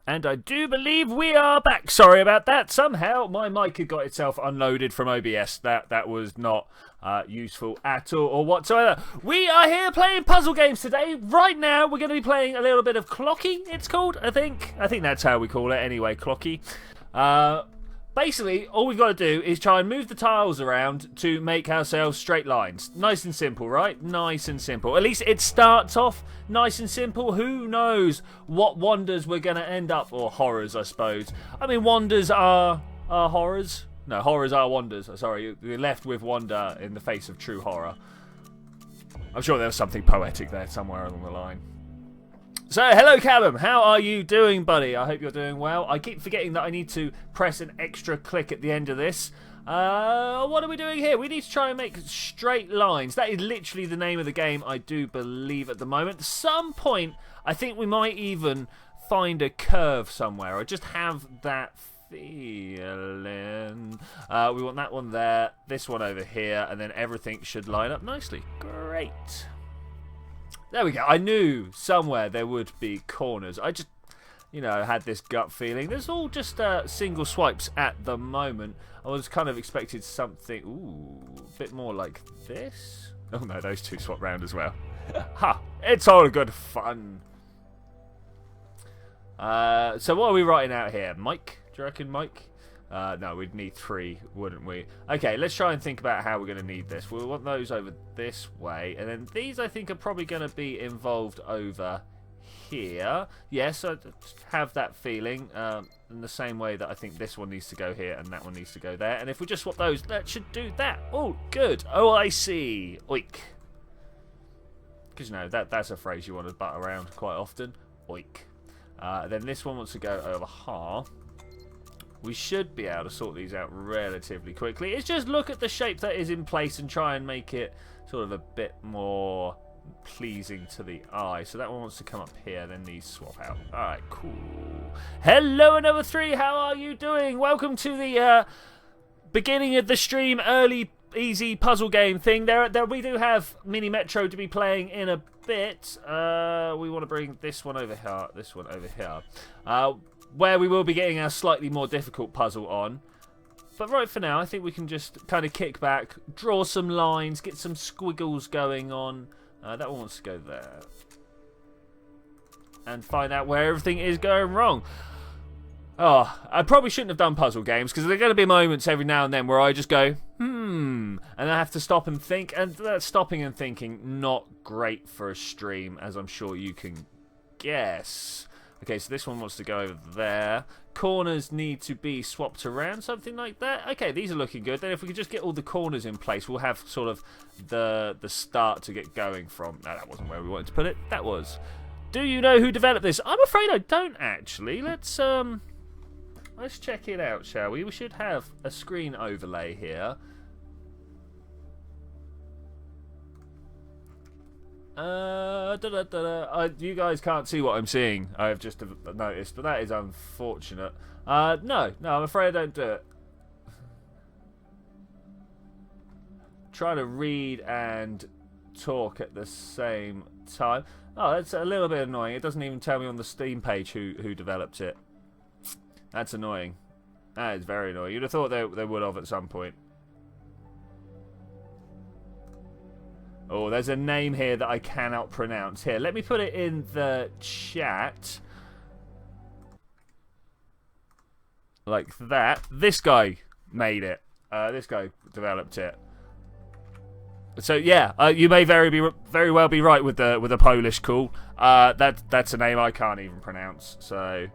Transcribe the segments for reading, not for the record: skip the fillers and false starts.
And I do believe we are back. Sorry about that. Somehow my mic had got itself unloaded from OBS. That was not useful at all or whatsoever. We are here playing puzzle games today. Right now we're going to be playing a little bit of Klocki, it's called, I think. I think that's how we call it anyway, Klocki. Basically, all we've got to do is try and move the tiles around to make ourselves straight lines. Nice and simple, right? Nice and simple. At least it starts off nice and simple. Who knows what wonders we're going to end up, or horrors, I suppose. I mean, wonders are horrors. No, horrors are wonders. Sorry, you're left with wonder in the face of true horror. I'm sure there was something poetic there somewhere along the line. So, hello Callum, how are you doing, buddy? I hope you're doing well. I keep forgetting that I need to press an extra click at the end of this. What are we doing here? We need to try and make straight lines. That is literally the name of the game, I do believe, at the moment. At some point, I think we might even find a curve somewhere. I just have that feeling. We want that one there, this one over here, and then everything should line up nicely. Great. There we go. I knew somewhere there would be corners. I just, had this gut feeling. There's all just single swipes at the moment. I was kind of expected something, a bit more like this. Oh no, those two swap round as well. Ha! It's all good fun. So what are we writing out here? Mike? Do you reckon Mike? No, we'd need 3, wouldn't we? Okay, let's try and think about how we're going to need this. We want those over this way, and then these I think are probably going to be involved over here. Yes, I have that feeling, in the same way that I think this one needs to go here and that one needs to go there. And if we just swap those, that should do that. Oh, good. Oh, I see. Oik. Because, that's a phrase you want to butt around quite often. Oik. Then this one wants to go over here. We should be able to sort these out relatively quickly. It's just look at the shape that is in place and try and make it sort of a bit more pleasing to the eye. So that one wants to come up here, then these swap out. Alright, cool. Hello, number 3. How are you doing? Welcome to the beginning of the stream, early, easy puzzle game thing. There we do have Minimetro to be playing in a bit. We want to bring this one over here, this one over here. Where we will be getting our slightly more difficult puzzle on. But right for now, I think we can just kind of kick back, draw some lines, get some squiggles going on. That one wants to go there. And find out where everything is going wrong. Oh, I probably shouldn't have done puzzle games, because there are going to be moments every now and then where I just go, and I have to stop and think. And that stopping and thinking, not great for a stream, as I'm sure you can guess. Okay, so this one wants to go over there. Corners need to be swapped around, something like that. Okay, these are looking good. Then if we could just get all the corners in place, we'll have sort of the start to get going from. No, that wasn't where we wanted to put it. That was. Do you know who developed this? I'm afraid I don't, actually. Let's check it out, shall we? We should have a screen overlay here. You guys can't see what I'm seeing, I've just noticed, but that is unfortunate. No, I'm afraid I don't do it. Trying to read and talk at the same time. Oh, that's a little bit annoying. It doesn't even tell me on the Steam page who developed it. That's annoying. That is very annoying. You'd have thought they would have at some point. Oh, there's a name here that I cannot pronounce. Here, let me put it in the chat. Like that. This guy made it. This guy developed it. So yeah, you may very well be right with the Polish call. That's a name I can't even pronounce. So,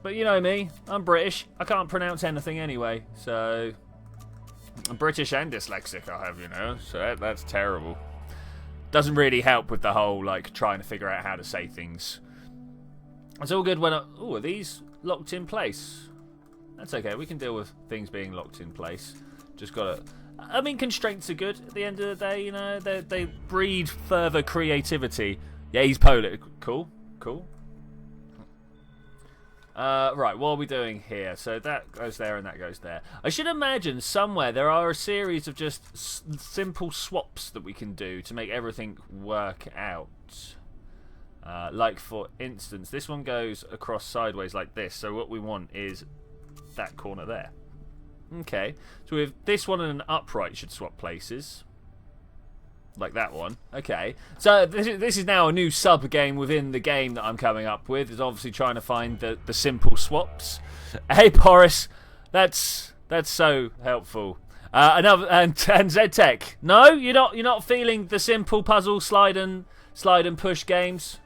but you know me, I'm British. I can't pronounce anything anyway. So. I'm British and dyslexic, I have, so that's terrible. Doesn't really help with the whole, trying to figure out how to say things. It's all good when are these locked in place? That's okay, we can deal with things being locked in place. Just gotta... I mean, constraints are good at the end of the day, they breed further creativity. Yeah, he's Polish. Cool. Right, what are we doing here? So that goes there and that goes there. I should imagine somewhere there are a series of just simple swaps that we can do to make everything work out. Like, for instance, this one goes across sideways like this. So what we want is that corner there. Okay. So with this one and an upright should swap places. Like that one. Okay. So this is now a new sub-game within the game that I'm coming up with. Is obviously trying to find the simple swaps. Hey, Boris. That's so helpful. And ZTech. No, you're not feeling the simple puzzle slide and push games.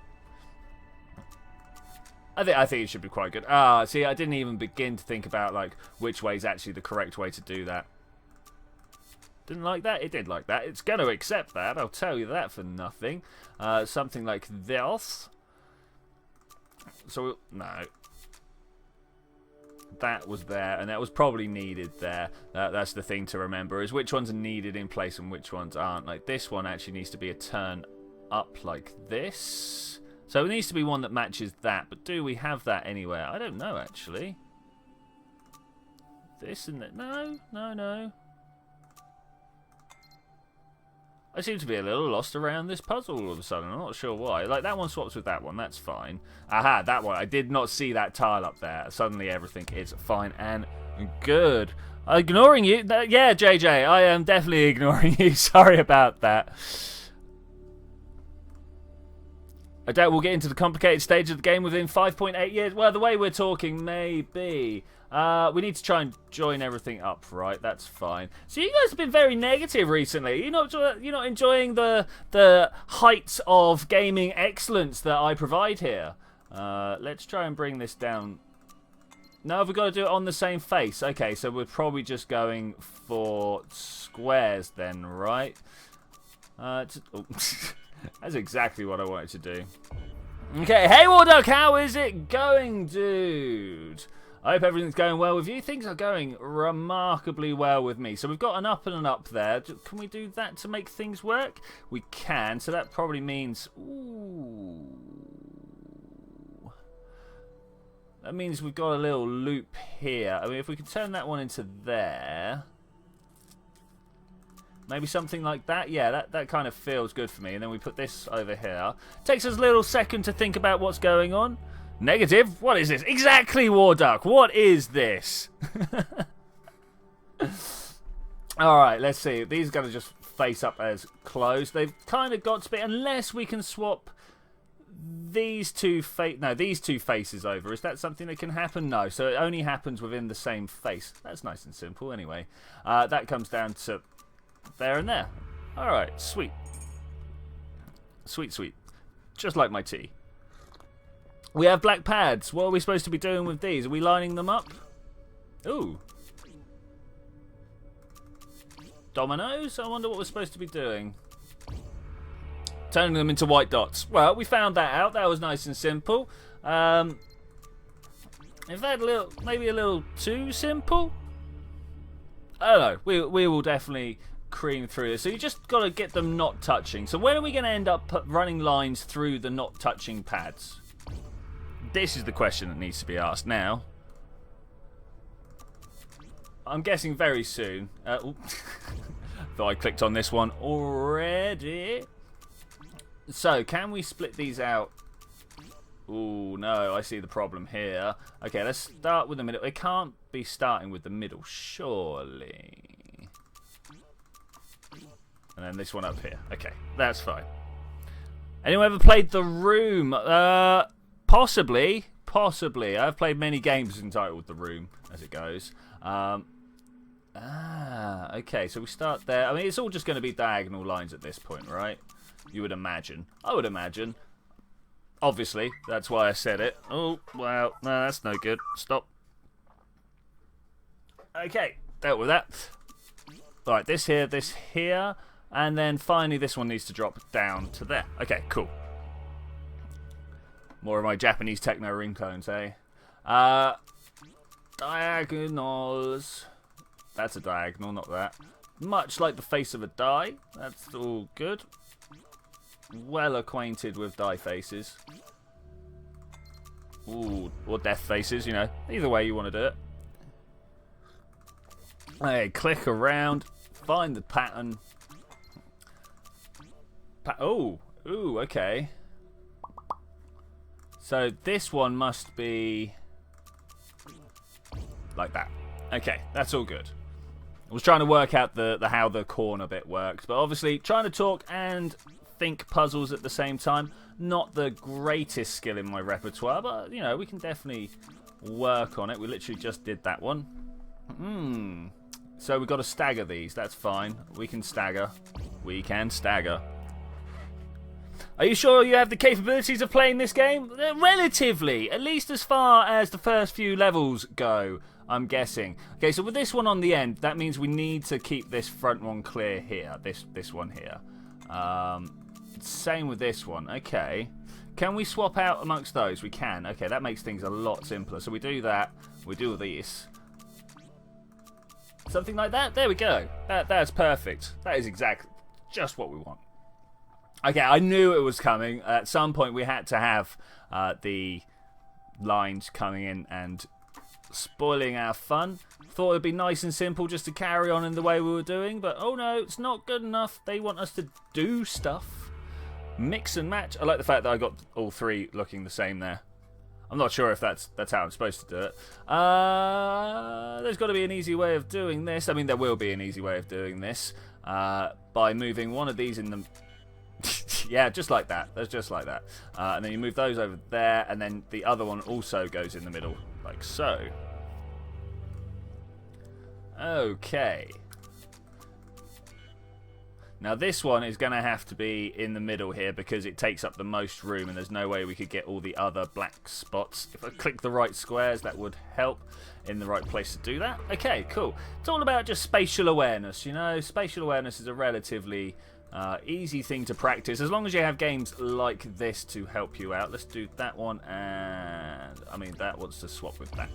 I think it should be quite good. See, I didn't even begin to think about like which way is actually the correct way to do that. Didn't like that? It did like that. It's going to accept that. I'll tell you that for nothing. Something like this. So, no. That was there, and that was probably needed there. That's the thing to remember, is which ones are needed in place and which ones aren't. Like, this one actually needs to be a turn up like this. So it needs to be one that matches that. But do we have that anywhere? I don't know, actually. This and that. No. I seem to be a little lost around this puzzle all of a sudden. I'm not sure why. Like, that one swaps with that one. That's fine. Aha, that one. I did not see that tile up there. Suddenly everything is fine and good. Ignoring you? Yeah, JJ. I am definitely ignoring you. Sorry about that. I doubt we'll get into the complicated stage of the game within 5.8 years. Well, the way we're talking, maybe. We need to try and join everything up, right? That's fine. So you guys have been very negative recently. You're not enjoying the heights of gaming excellence that I provide here. Let's try and bring this down. No, we've got to do it on the same face. Okay, so we're probably just going for squares then, right? That's exactly what I wanted to do. Okay, hey Warduck, how is it going, dude? I hope everything's going well with you. Things are going remarkably well with me. So we've got an up and an up there. Can we do that to make things work? We can. So that probably means... Ooh. That means we've got a little loop here. I mean, if we can turn that one into there... Maybe something like that. Yeah, that kind of feels good for me. And then we put this over here. Takes us a little second to think about what's going on. Negative? What is this? Exactly, Warduck. What is this? Alright, let's see. These are going to just face up as closed. They've kind of got to be... Unless we can swap these two these two faces over. Is that something that can happen? No. So it only happens within the same face. That's nice and simple anyway. That comes down to... there and there. Alright, sweet. Sweet. Just like my tea. We have black pads. What are we supposed to be doing with these? Are we lining them up? Ooh. Dominoes? I wonder what we're supposed to be doing. Turning them into white dots. Well, we found that out. That was nice and simple. In fact, maybe a little too simple? I don't know. We will definitely... cream through this. So you just got to get them not touching. So when are we going to end up running lines through the not touching pads? This is the question that needs to be asked now. I'm guessing very soon. Thought I clicked on this one already. So can we split these out? Ooh, no, I see the problem here. Okay, let's start with the middle. It can't be starting with the middle, surely. And then this one up here. Okay, that's fine. Anyone ever played The Room? Possibly. I've played many games entitled The Room, as it goes. Okay, so we start there. I mean, it's all just going to be diagonal lines at this point, right? You would imagine. I would imagine. Obviously, that's why I said it. Oh, well, no, that's no good. Stop. Okay, dealt with that. Alright, this here. And then finally this one needs to drop down to there. Okay, cool. More of my Japanese techno ringtones, eh? Diagonals. That's a diagonal, not that. Much like the face of a die. That's all good. Well acquainted with die faces. Ooh, or death faces, you know. Either way you want to do it. Hey, click around. Find the pattern. Ooh, okay. So this one must be like that. Okay, that's all good. I was trying to work out the how the corner bit works, but obviously trying to talk and think puzzles at the same time, not the greatest skill in my repertoire, but you know, we can definitely work on it. We literally just did that one. So we've got to stagger these. That's fine. We can stagger. We can stagger. Are you sure you have the capabilities of playing this game? Relatively, at least as far as the first few levels go, I'm guessing. Okay, so with this one on the end, that means we need to keep this front one clear here. This one here. Same with this one. Okay. Can we swap out amongst those? We can. Okay, that makes things a lot simpler. So we do that. We do this. Something like that. There we go. That's perfect. That is exactly just what we want. Okay, I knew it was coming. At some point, we had to have the lines coming in and spoiling our fun. Thought it would be nice and simple just to carry on in the way we were doing, but oh no, it's not good enough. They want us to do stuff. Mix and match. I like the fact that I got all three looking the same there. I'm not sure if that's how I'm supposed to do it. There's got to be an easy way of doing this. I mean, there will be an easy way of doing this by moving one of these in the... yeah, just like that. That's just like that. And then you move those over there, and then the other one also goes in the middle, like so. Okay. Now this one is going to have to be in the middle here because it takes up the most room and there's no way we could get all the other black spots. If I click the right squares, that would help in the right place to do that. Okay, cool. It's all about just spatial awareness, you know. Spatial awareness is a relatively easy thing to practice as long as you have games like this to help you out. Let's do that one, and I mean that wants to swap with that.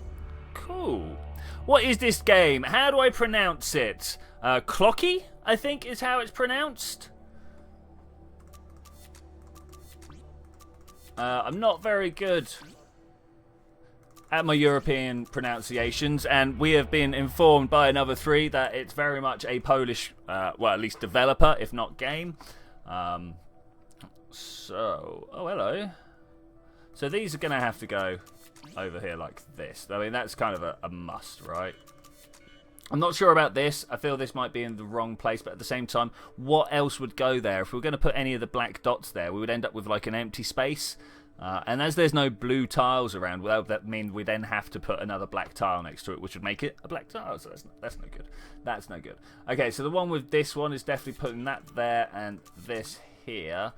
Cool. What is this game? How do I pronounce it? Klocki, I think, is how it's pronounced. I'm not very good at my European pronunciations, and we have been informed by another three that it's very much a Polish, well, at least developer, if not game. So, oh, hello. So these are going to have to go over here like this. I mean, that's kind of a must, right? I'm not sure about this. I feel this might be in the wrong place, but at the same time, what else would go there? If we were going to put any of the black dots there, we would end up with like an empty space. And as there's no blue tiles around, well, that means we then have to put another black tile next to it, which would make it a black tile. So that's no good. That's no good. Okay, so the one with this one is definitely putting that there and this here.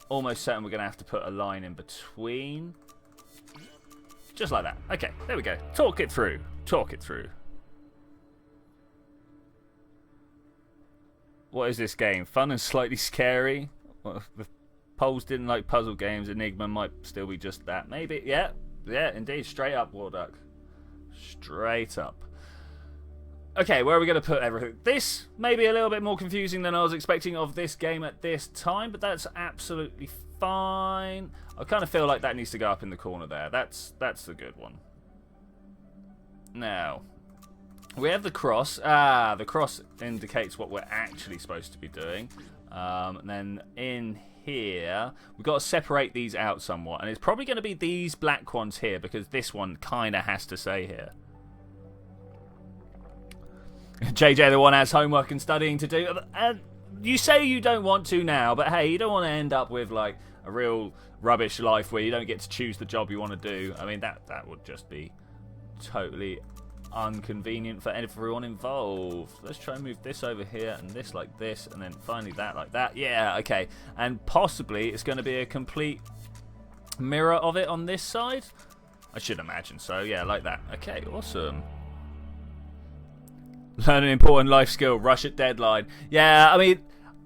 Almost certain we're going to have to put a line in between. Just like that. Okay, there we go. Talk it through. Talk it through. What is this game? Fun and slightly scary? Well, if Poles didn't like puzzle games, Enigma might still be just that. Maybe. Yeah. Yeah, indeed. Straight up, Warduck. Straight up. Okay, where are we going to put everything? This may be a little bit more confusing than I was expecting of this game at this time, but that's absolutely fine. I kind of feel like that needs to go up in the corner there. That's the good one. Now, we have the cross. Ah, the cross indicates what we're actually supposed to be doing. And then in here, we've got to separate these out somewhat. And it's probably going to be these black ones here because this one kind of has to stay here. JJ, the one has homework and studying to do. And you say you don't want to now, but hey, you don't want to end up with like a real rubbish life where you don't get to choose the job you want to do. I mean, that would just be totally inconvenient for everyone involved. Let's try and move this over here and this like this, and then finally that like that. Yeah, okay. And possibly it's going to be a complete mirror of it on this side. I should imagine so. Yeah, like that. Okay, awesome. Learn an important life skill. Rush at deadline. Yeah, I mean,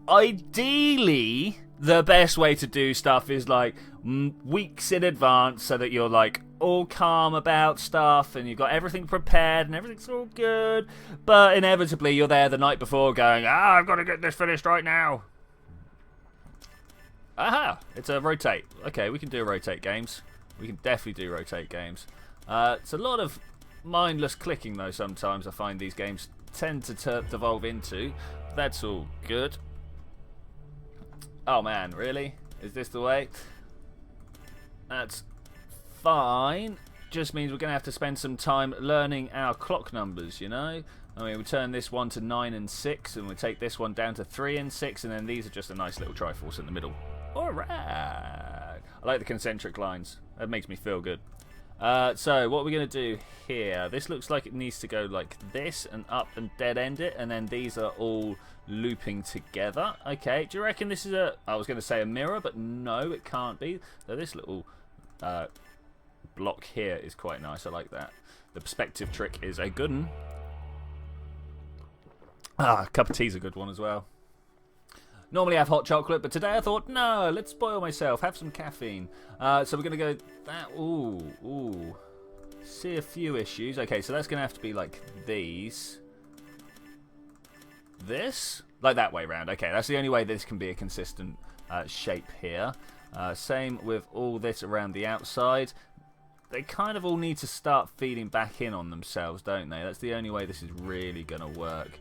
ideally, the best way to do stuff is like weeks in advance so that you're like all calm about stuff and you've got everything prepared and everything's all good. But inevitably, you're there the night before going, I've got to get this finished right now. Aha, it's a rotate. Okay, we can do rotate games. We can definitely do rotate games. It's a lot of mindless clicking though sometimes I find these games tend to devolve into. That's all good. Oh man, really? Is this the way? That's fine. Just means we're going to have to spend some time learning our clock numbers, you know? I mean, we turn this one to 9 and 6, and we take this one down to 3 and 6, and then these are just a nice little Triforce in the middle. Alright. I like the concentric lines. That makes me feel good. So, what we're going to do here, this looks like it needs to go like this, and up and dead end it, and then these are all looping together. Okay, do you reckon this is I was going to say a mirror, but no, it can't be. So this little block here is quite nice. I like that. The perspective trick is a good one. A cup of tea's a good one as well. Normally I have hot chocolate, but today I thought, no, let's spoil myself. Have some caffeine. So we're going to go that. Ooh. See a few issues. Okay, so that's going to have to be like these. This? Like that way round. Okay, that's the only way this can be a consistent shape here. Same with all this around the outside. They kind of all need to start feeding back in on themselves, don't they? That's the only way this is really going to work.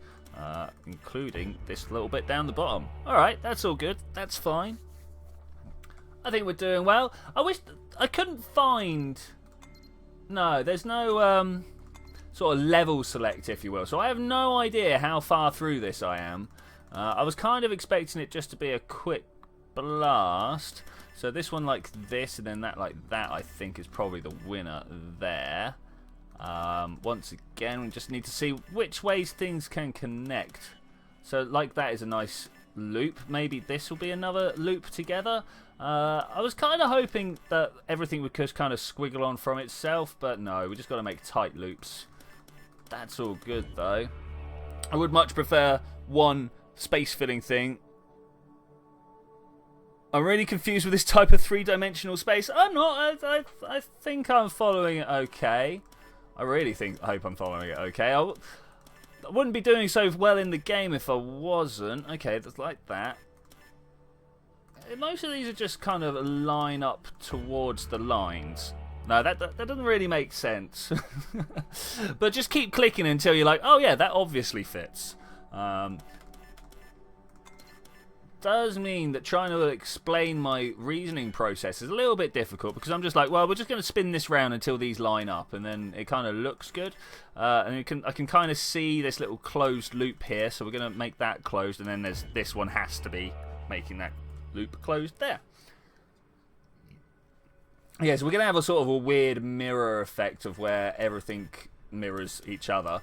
Including this little bit down the bottom. Alright, that's all good. That's fine. I think we're doing well. I wish I couldn't find... No, there's no sort of level select, if you will. So I have no idea how far through this I am. I was kind of expecting it just to be a quick blast. So this one like this, and then that like that, I think is probably the winner there. Once again, we just need to see which ways things can connect. So like that is a nice loop. Maybe this will be another loop together. I was kind of hoping that everything would just kind of squiggle on from itself, but no, we just got to make tight loops. That's all good though. I would much prefer one space filling thing. I'm really confused with this type of three-dimensional space. I'm not. I think I'm following it okay. I hope I'm following it okay. I wouldn't be doing so well in the game if I wasn't. Okay, that's like that. Most of these are just kind of line up towards the lines. No, that doesn't really make sense. But just keep clicking until you're like, oh yeah, that obviously fits. Does mean that trying to explain my reasoning process is a little bit difficult, because I'm just like, well, we're just going to spin this round until these line up, and then it kind of looks good. And I can kind of see this little closed loop here, so we're going to make that closed, and then there's this one has to be making that loop closed there. Yeah, so we're going to have a sort of a weird mirror effect of where everything mirrors each other.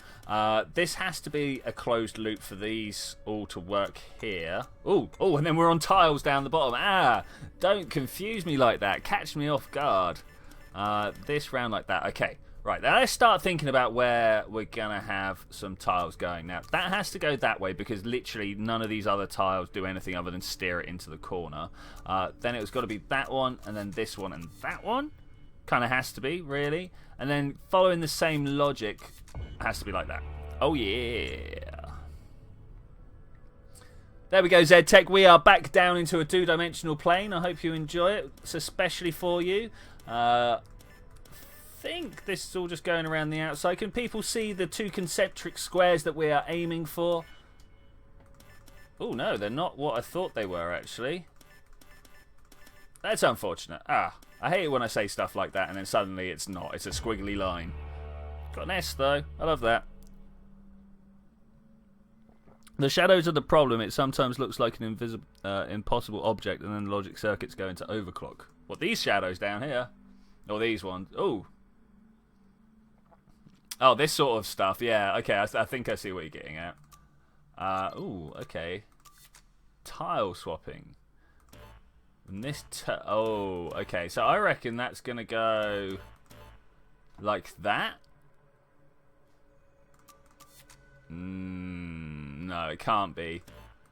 This has to be a closed loop for these all to work here. Oh, and then we're on tiles down the bottom. Don't confuse me like that. Catch me off guard. This round like that. Okay, right. Now let's start thinking about where we're going to have some tiles going. Now, that has to go that way because literally none of these other tiles do anything other than steer it into the corner. Then it's got to be that one, and then this one, and that one. Kind of has to be, really. And then following the same logic has to be like that. Oh yeah. There we go, ZTech. We are back down into a two-dimensional plane. I hope you enjoy it. It's especially for you. I think this is all just going around the outside. Can people see the two concentric squares that we are aiming for? Oh no, they're not what I thought they were, actually. That's unfortunate. I hate it when I say stuff like that and then suddenly it's not. It's a squiggly line. Got an S though. I love that. The shadows are the problem. It sometimes looks like an impossible object, and then the logic circuits go into overclock. What, these shadows down here? Or these ones? Oh, this sort of stuff. Yeah, okay. I think I see what you're getting at. Okay. Tile swapping. And this, okay, so I reckon that's going to go like that. No, it can't be.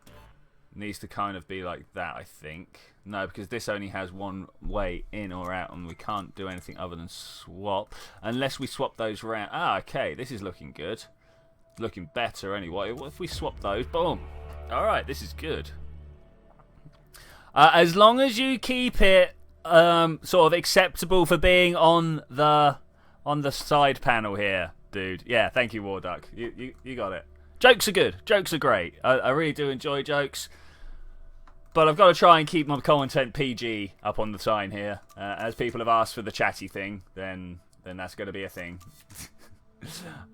It needs to kind of be like that, I think. No, because this only has one way in or out, and we can't do anything other than swap. Unless we swap those around. Okay, this is looking good. Looking better anyway. What if we swap those? Boom. Alright, this is good. As long as you keep it sort of acceptable for being on the side panel here, dude. Yeah, thank you, Warduck. You got it. Jokes are good. Jokes are great. I really do enjoy jokes. But I've got to try and keep my content PG up on the sign here. As people have asked for the chatty thing, then that's going to be a thing.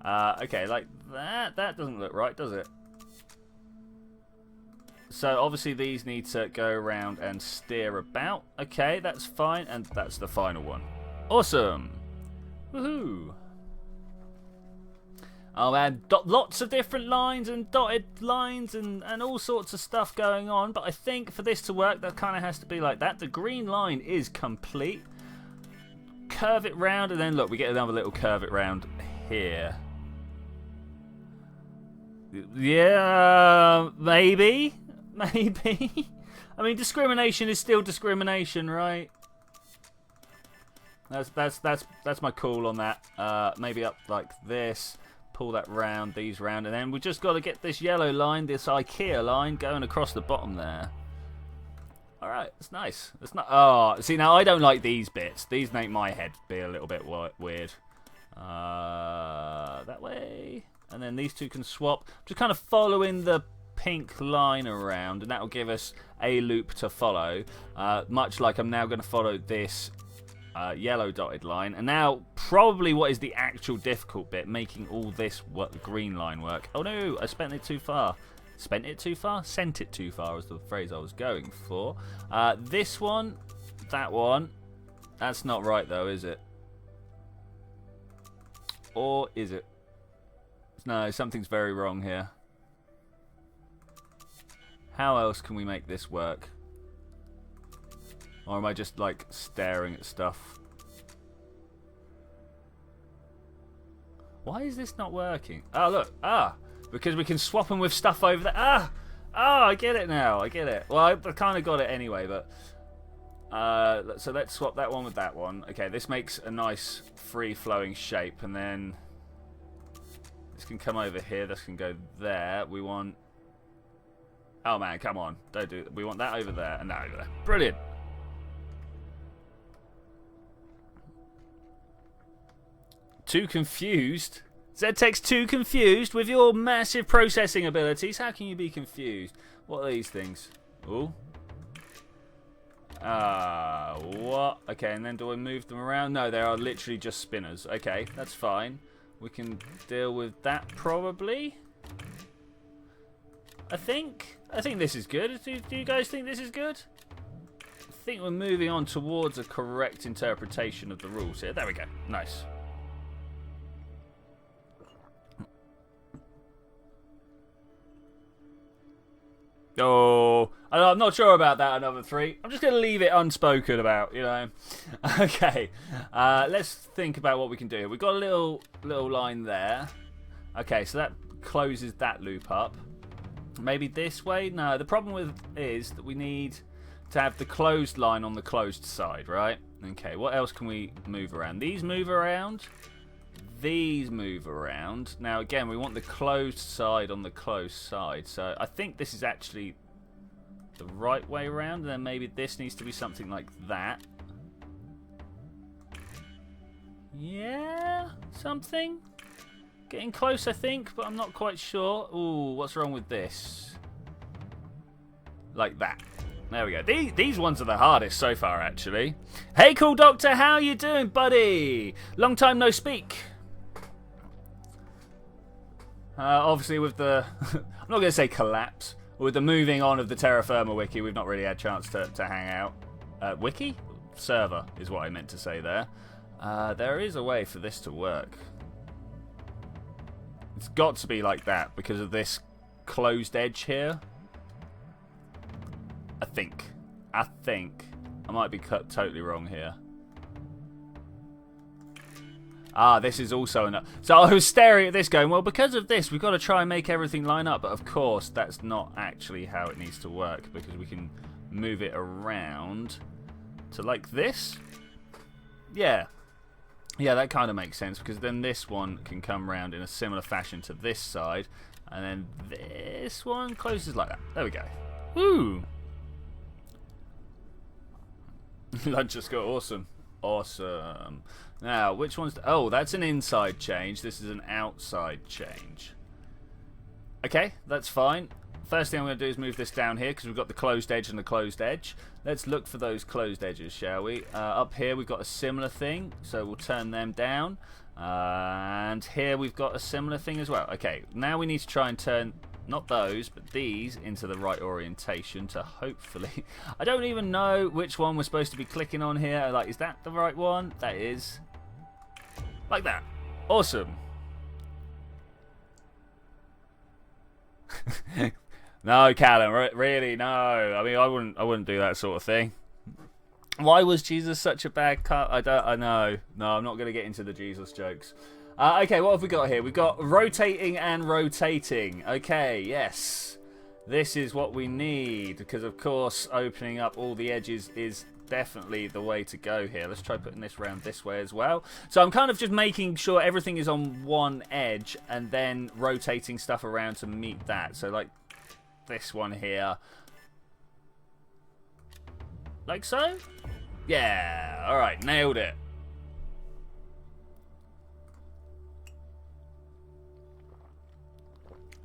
Okay, like that. That doesn't look right, does it? So obviously these need to go around and steer about. Okay, that's fine, and that's the final one. Awesome. Woohoo. Oh man, lots of different lines and dotted lines and all sorts of stuff going on. But I think for this to work, that kind of has to be like that. The green line is complete. Curve it round, and then look, we get another little curve it round here. Yeah, maybe. Maybe. I mean, discrimination is still discrimination, right? That's my call on that. Maybe up like this. Pull that round, these round, and then we just got to get this yellow line, this IKEA line, going across the bottom there. All right, it's nice. It's not. Oh, see, now I don't like these bits. These make my head be a little bit weird. That way, and then these two can swap. Just kind of following the pink line around, and that will give us a loop to follow. Much like I'm now going to follow this. Yellow dotted line, and now probably what is the actual difficult bit, making all this green line work. Oh no, I spent it too far. Spent it too far? Sent it too far was the phrase I was going for. This one, that one, that's not right though, is it? Or is it? No, something's very wrong here. How else can we make this work? Or am I just, like, staring at stuff? Why is this not working? Oh, look. Because we can swap them with stuff over there. I get it now. I get it. Well, I kind of got it anyway, but... so let's swap that one with that one. Okay, this makes a nice free-flowing shape, and then... This can come over here. This can go there. We want... Oh, man, come on. Don't do it. We want that over there and that over there. Brilliant. Too confused? ZTech's too confused with your massive processing abilities. How can you be confused? What are these things? Oh. What? Okay, and then do I move them around? No, they are literally just spinners. Okay, that's fine. We can deal with that probably. I think this is good. Do you guys think this is good? I think we're moving on towards a correct interpretation of the rules here. There we go. Nice. Oh, I'm not sure about that, another 3. I'm just going to leave it unspoken about, you know. Okay, let's think about what we can do here. We've got a little line there. Okay, so that closes that loop up. Maybe this way? No, the problem is that we need to have the closed line on the closed side, right? Okay, what else can we move around? These move around. These move around. Now, again, we want the closed side on the closed side. So I think this is actually the right way around. And then maybe this needs to be something like that. Yeah, something. Getting close, I think, but I'm not quite sure. Ooh, what's wrong with this? Like that. There we go. These ones are the hardest so far, actually. Hey, cool doctor, how you doing, buddy? Long time no speak. Obviously, with the... I'm not going to say collapse. With the moving on of the Terra Firma wiki, we've not really had a chance to hang out. Wiki? Server is what I meant to say there. There is a way for this to work. It's got to be like that because of this closed edge here. I think. I might be totally wrong here. This is also enough. So I was staring at this going, well, because of this, we've got to try and make everything line up. But of course, that's not actually how it needs to work because we can move it around to like this. Yeah. Yeah, that kind of makes sense because then this one can come around in a similar fashion to this side. And then this one closes like that. There we go. Woo! Lunch just got awesome. Awesome. Now, which one's... Oh, that's an inside change. This is an outside change. Okay, that's fine. first thing I'm going to do is move this down here because we've got the closed edge and the closed edge. Let's look for those closed edges, shall we? Up here we've got a similar thing, so we'll turn them down. And here we've got a similar thing as well. Okay, now we need to try and turn, not those, but these into the right orientation to hopefully... I don't even know which one we're supposed to be clicking on here. Like, is that the right one? That is. Like that. Awesome. No, Callum, really, no. I mean, I wouldn't do that sort of thing. Why was Jesus such a bad cut? I know. No, I'm not going to get into the Jesus jokes. Okay, what have we got here? We've got rotating and rotating. Okay, yes. This is what we need, because of course opening up all the edges is definitely the way to go here. Let's try putting this round this way as well. So I'm kind of just making sure everything is on one edge and then rotating stuff around to meet that. So like this one here. Like so? Yeah, alright, nailed it.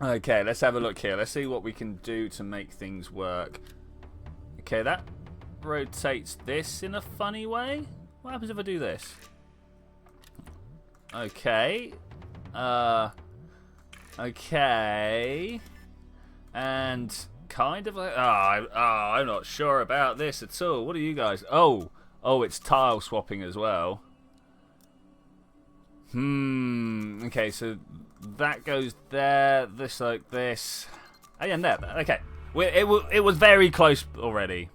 Okay, let's have a look here. Let's see what we can do to make things work. Okay, that rotates this in a funny way. What happens if I do this? Okay. Okay. And kind of like... I'm not sure about this at all. What are you guys... Oh, it's tile swapping as well. Okay, so that goes there, this like this. Oh, yeah, there. Okay. It was very close already.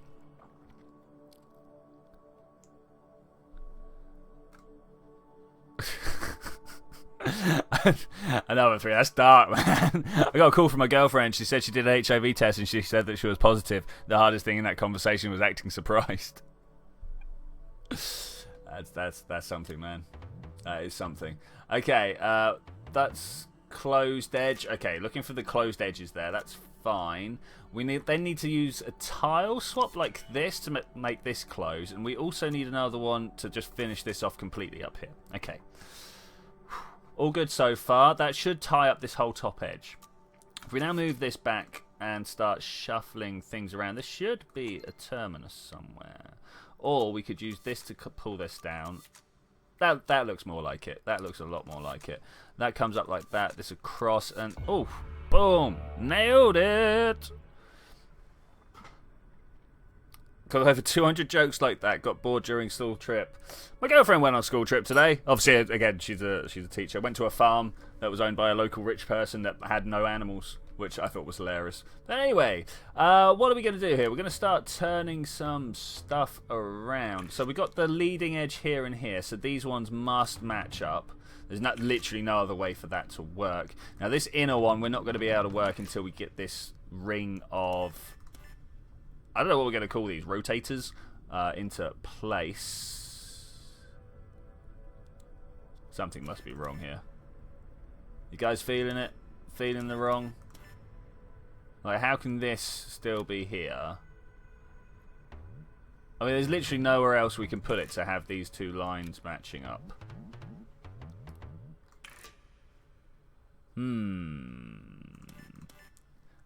Another 3. That's dark, man. I got a call from my girlfriend. She said she did an HIV test and she said that she was positive. The hardest thing in that conversation was acting surprised. That's something, man. That is something. Okay, that's closed edge. Okay, looking for the closed edges there. That's fine. We need to use a tile swap like this to make this close, and we also need another one to just finish this off completely up here. Okay. All good so far. That should tie up this whole top edge. If we now move this back and start shuffling things around, there should be a terminus somewhere. Or we could use this to pull this down. That looks more like it. That looks a lot more like it. That comes up like that. This across and... Oh, boom. Nailed it. Got over 200 jokes like that. Got bored during school trip. My girlfriend went on a school trip today. Obviously, again, she's a teacher. Went to a farm that was owned by a local rich person that had no animals, which I thought was hilarious. But anyway, what are we going to do here? We're going to start turning some stuff around. So we got the leading edge here and here. So these ones must match up. There's literally no other way for that to work. Now this inner one, we're not going to be able to work until we get this ring of... I don't know what we're going to call these. Rotators into place. Something must be wrong here. You guys feeling it? Feeling the wrong? Like, how can this still be here? I mean, there's literally nowhere else we can put it to have these two lines matching up.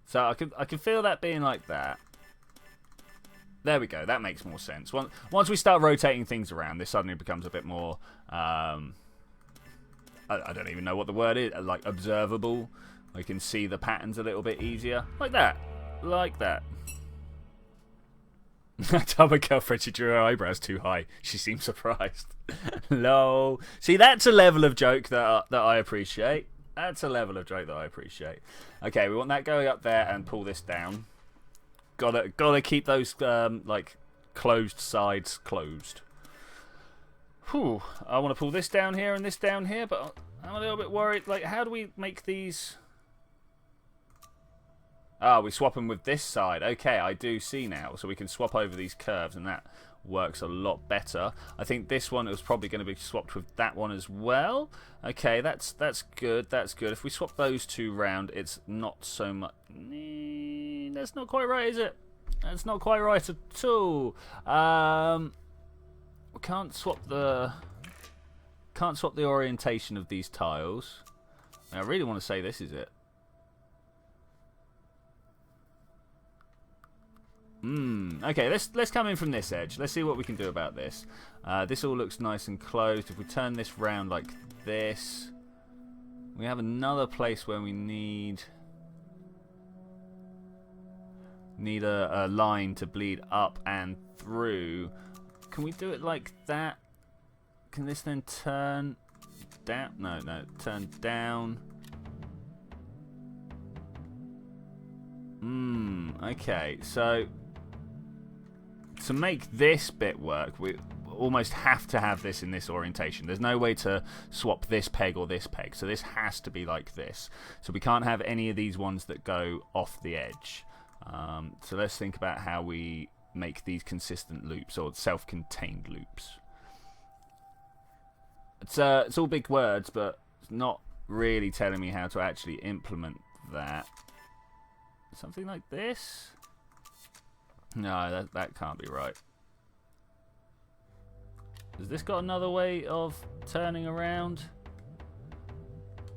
So I can feel that being like that. There we go. That makes more sense. Once we start rotating things around, this suddenly becomes a bit more... I don't even know what the word is. Like, observable. I can see the patterns a little bit easier. Like that. Like that. I told my girlfriend she drew her eyebrows too high. She seemed surprised. Lol. See, that's a level of joke that I appreciate. That's a level of joke that I appreciate. Okay, we want that going up there and pull this down. Gotta keep those like closed sides closed. Whew. I want to pull this down here and this down here, but I'm a little bit worried. Like, how do we make these? Ah, we swap them with this side. Okay, I do see now. So we can swap over these curves, and that works a lot better. I think this one is probably going to be swapped with that one as well. Okay, that's good. That's good. If we swap those two round, it's not so much. That's not quite right, is it? That's not quite right at all. We can't swap the orientation of these tiles. Now, I really want to say this is it. Okay, let's come in from this edge. Let's see what we can do about this. This all looks nice and closed. If we turn this round like this, we have another place where we need a line to bleed up and through. Can we do it like that? Can this then turn down? No, turn down. Okay, so to make this bit work, we almost have to have this in this orientation. There's no way to swap this peg or this peg, so this has to be like this. So we can't have any of these ones that go off the edge. So let's think about how we make these consistent loops or self-contained loops. It's all big words, but it's not really telling me how to actually implement that. Something like this? No, that can't be right. Has this got another way of turning around?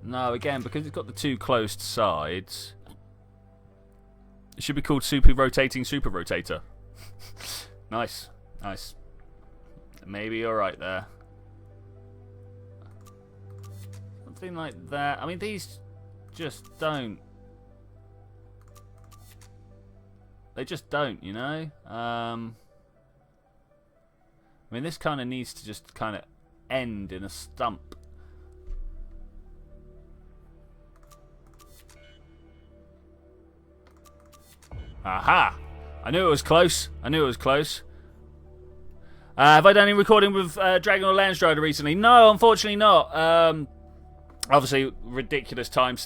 No, again, because it's got the two closed sides, it should be called Super Rotating Super Rotator. Nice. Maybe you're right there. Something like that. I mean, these just don't. They just don't, you know? I mean, this kind of needs to just kind of end in a stump. Aha! I knew it was close. Have I done any recording with Dragon or Landstrider recently? No, unfortunately not. Obviously, ridiculous time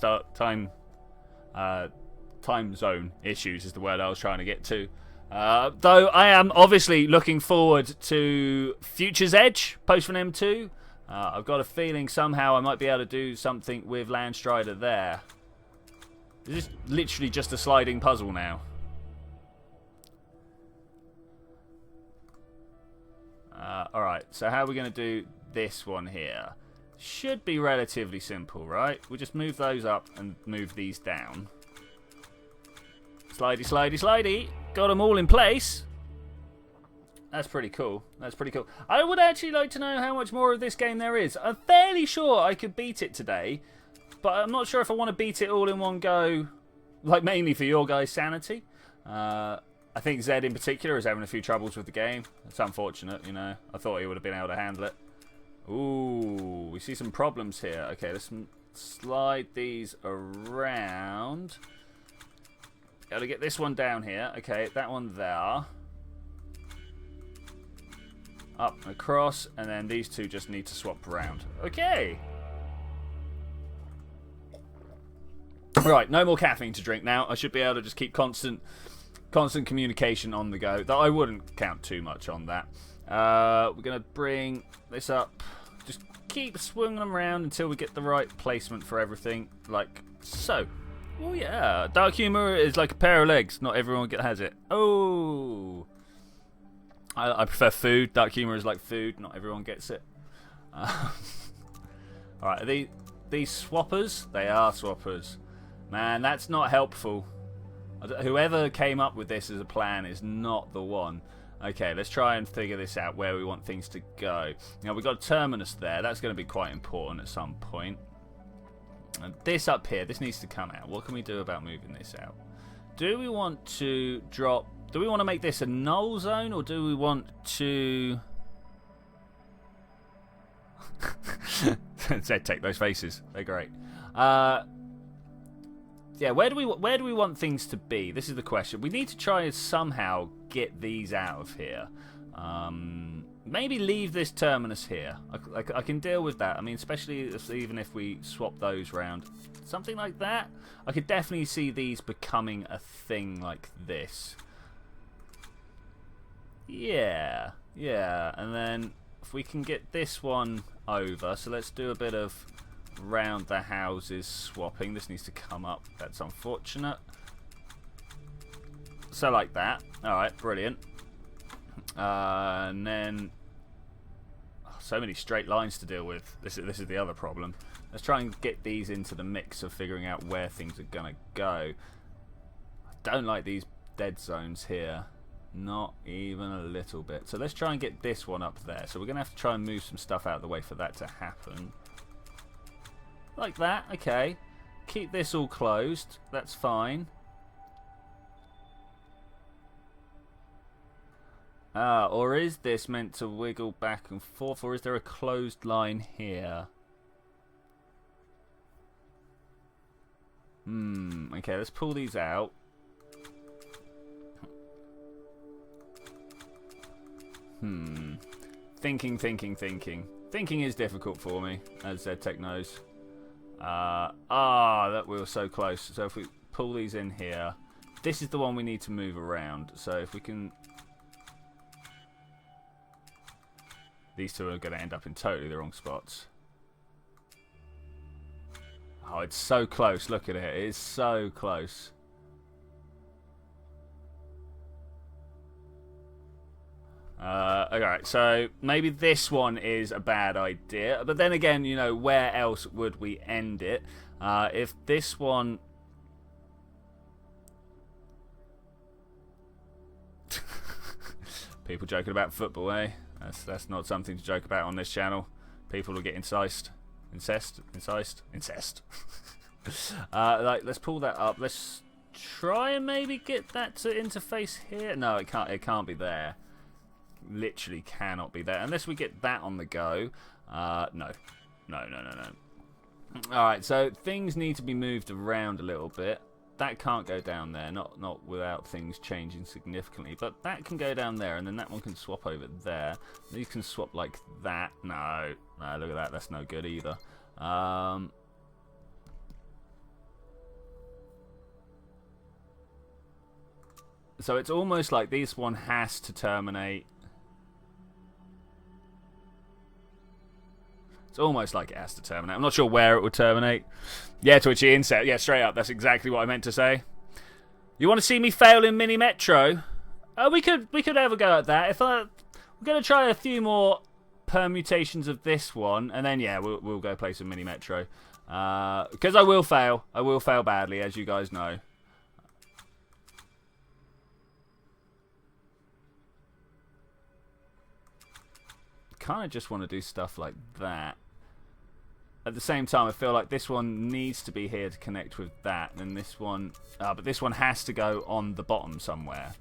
zone issues is the word I was trying to get to. Though I am obviously looking forward to Future's Edge, post from M2. I've got a feeling somehow I might be able to do something with Landstrider there. Is this literally just a sliding puzzle now? Alright, so how are we going to do this one here? Should be relatively simple, right? We'll just move those up and move these down. Slidey, slidey, slidey. Got them all in place. That's pretty cool. I would actually like to know how much more of this game there is. I'm fairly sure I could beat it today, but I'm not sure if I want to beat it all in one go, like mainly for your guys' sanity. I think Zed in particular is having a few troubles with the game. It's unfortunate, you know. I thought he would have been able to handle it. Ooh, we see some problems here. Okay, let's slide these around. Got to get this one down here. Okay, that one there. Up and across, and then these two just need to swap around. Okay. Right, no more caffeine to drink now. I should be able to just keep constant communication on the go. Though I wouldn't count too much on that. We're going to bring this up. Just keep swinging them around until we get the right placement for everything. Like so. Oh yeah. Dark humor is like a pair of legs. Not everyone has it. Oh. I prefer food. Dark humor is like food. Not everyone gets it. Alright, are these swappers? They are swappers. Man, that's not helpful. Whoever came up with this as a plan is not the one. Okay, let's try and figure this out, where we want things to go. Now, we've got a terminus there. That's going to be quite important at some point. And this up here, this needs to come out. What can we do about moving this out? Do we want to drop... Do we want to make this a null zone, or do we want to... Take those faces. They're great. Yeah, where do we want things to be? This is the question. We need to try and somehow get these out of here. Maybe leave this terminus here. I can deal with that. I mean, especially even if we swap those round. Something like that. I could definitely see these becoming a thing like this. Yeah. And then if we can get this one over. So let's do a bit of... round the houses swapping. This needs to come up. That's unfortunate. So like that. Alright, brilliant. And then so many straight lines to deal with. This is the other problem. Let's try and get these into the mix of figuring out where things are gonna go. I don't like these dead zones here. Not even a little bit. So let's try and get this one up there. So we're going to have to try and move some stuff out of the way for that to happen. Like that, okay. Keep this all closed. That's fine. Or is this meant to wiggle back and forth, or is there a closed line here? Okay, let's pull these out. Thinking. Thinking is difficult for me, as ZTech knows. That we were so close. So if we pull these in here, this is the one we need to move around. So if we can... These two are going to end up in totally the wrong spots. Oh, it's so close. Look at it. It is so close. Alright, so maybe this one is a bad idea. But then again, you know, where else would we end it? If this one... People joking about football, eh? That's not something to joke about on this channel. People will get incensed. Like, let's pull that up. Let's try and maybe get that to interface here. No, it can't. It can't be there. Literally cannot be there unless we get that on the go. No. Alright, so things need to be moved around a little bit. That can't go down there, not without things changing significantly. But that can go down there, and then that one can swap over there. These can swap like that. No, look at that. That's no good either. So it's almost like this one has to terminate. It's almost like it has to terminate. I'm not sure where it would terminate. Yeah, Twitchy inset. Yeah, straight up. That's exactly what I meant to say. You want to see me fail in Minimetro? We could have a go at that. We're going to try a few more permutations of this one, and then yeah, we'll go play some Minimetro. Because I will fail. I will fail badly, as you guys know. Kind of just want to do stuff like that. At the same time, I feel like this one needs to be here to connect with that, and this one, but this one has to go on the bottom somewhere.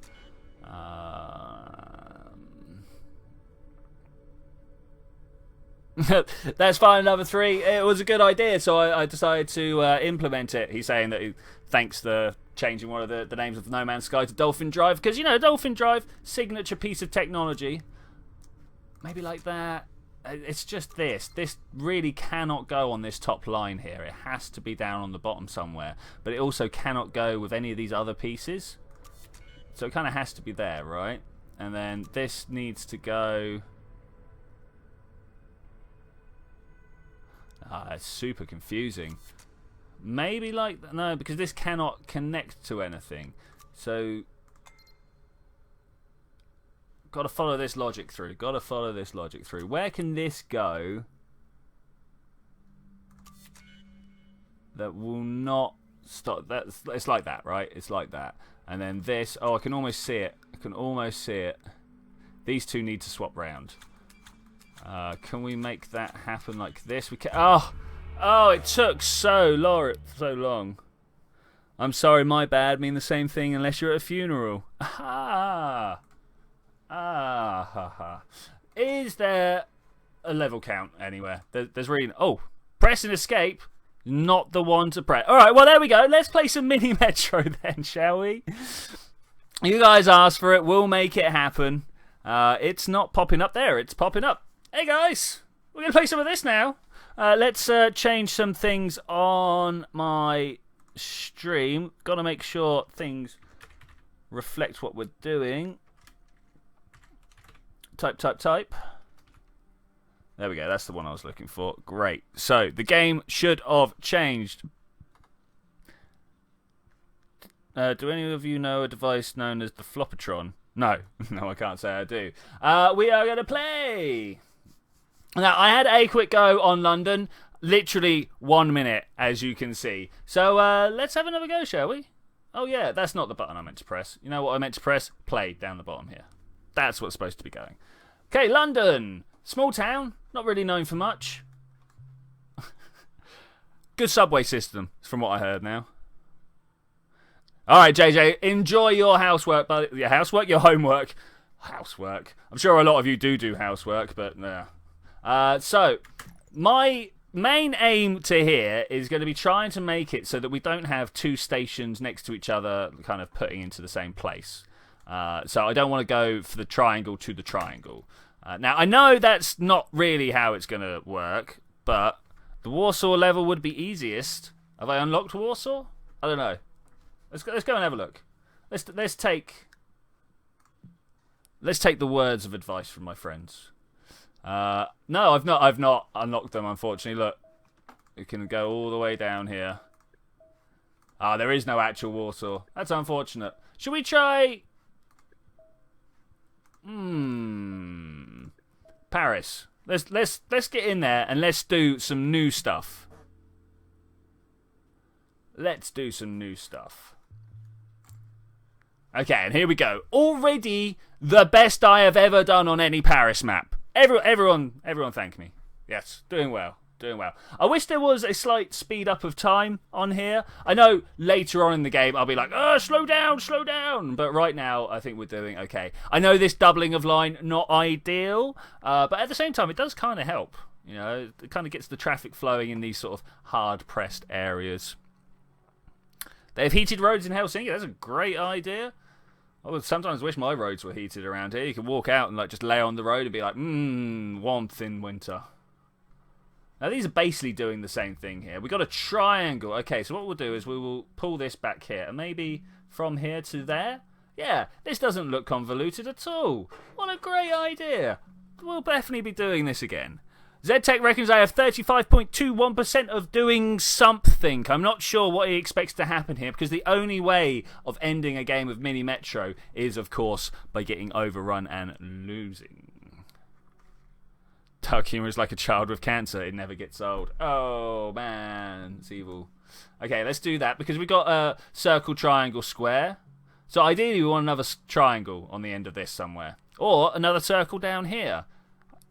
That's fine, number 3. It was a good idea, so I decided to implement it. He's saying that he thanks the changing one of the names of No Man's Sky to Dolphin Drive, because, you know, Dolphin Drive, signature piece of technology. Maybe like that. It's just this. This really cannot go on this top line here. It has to be down on the bottom somewhere. But it also cannot go with any of these other pieces. So it kind of has to be there, right? And then this needs to go... it's super confusing. Maybe like... No, because this cannot connect to anything. So... Got to follow this logic through. Got to follow this logic through. Where can this go that will not stop? It's like that, right? It's like that. And then this. Oh, I can almost see it. I can almost see it. These two need to swap round. Can we make that happen like this? We can. Oh! It took so long. I'm sorry, my bad. Mean the same thing unless you're at a funeral. Aha! Is there a level count anywhere? There's really... Oh, press and escape. Not the one to press. Alright, well, there we go. Let's play some Minimetro then, shall we? You guys asked for it. We'll make it happen. It's not popping up there. It's popping up. Hey, guys. We're going to play some of this now. Let's change some things on my stream. Got to make sure things reflect what we're doing. Type. There we go. That's the one I was looking for. Great. So, the game should have changed. Do any of you know a device known as the Flopatron? No. No, I can't say I do. We are going to play. Now, I had a quick go on London. Literally 1 minute, as you can see. So, let's have another go, shall we? Oh yeah, that's not the button I meant to press. You know what I meant to press? Play down the bottom here. That's what's supposed to be going. Okay, London. Small town. Not really known for much. Good subway system, from what I heard now. Alright, JJ, enjoy your housework, buddy. Your housework? Your homework. Housework. I'm sure a lot of you do housework, but nah. So, my main aim to here is going to be trying to make it so that we don't have two stations next to each other kind of putting into the same place. So I don't want to go for the triangle to the triangle. Now, I know that's not really how it's going to work, but the Warsaw level would be easiest. Have I unlocked Warsaw? I don't know. Let's go and have a look. Let's take the words of advice from my friends. No, I've not unlocked them, unfortunately. Look, we can go all the way down here. There is no actual Warsaw. That's unfortunate. Should we try? Paris. Let's get in there and let's do some new stuff. Let's do some new stuff. Okay, and here we go. Already the best I have ever done on any Paris map. Everyone thank me. Yes, doing well. I wish there was a slight speed up of time on here. I know later on in the game I'll be like, slow down. But right now I think we're doing okay. I know this doubling of line, not ideal. But at the same time, it does kind of help. You know, it kind of gets the traffic flowing in these sort of hard-pressed areas. They have heated roads in Helsinki. That's a great idea. I would sometimes wish my roads were heated around here. You can walk out and like just lay on the road and be like, warmth in winter. Now these are basically doing the same thing here. We've got a triangle. Okay, so what we'll do is we will pull this back here. And maybe from here to there? Yeah, this doesn't look convoluted at all. What a great idea. We'll definitely be doing this again. ZTech reckons I have 35.21% of doing something. I'm not sure what he expects to happen here, because the only way of ending a game of Minimetro is, of course, by getting overrun and losing. Dark humor is like a child with cancer. It never gets old. Oh, man. It's evil. Okay, let's do that, because we've got a circle, triangle, square. So ideally, we want another triangle on the end of this somewhere. Or another circle down here.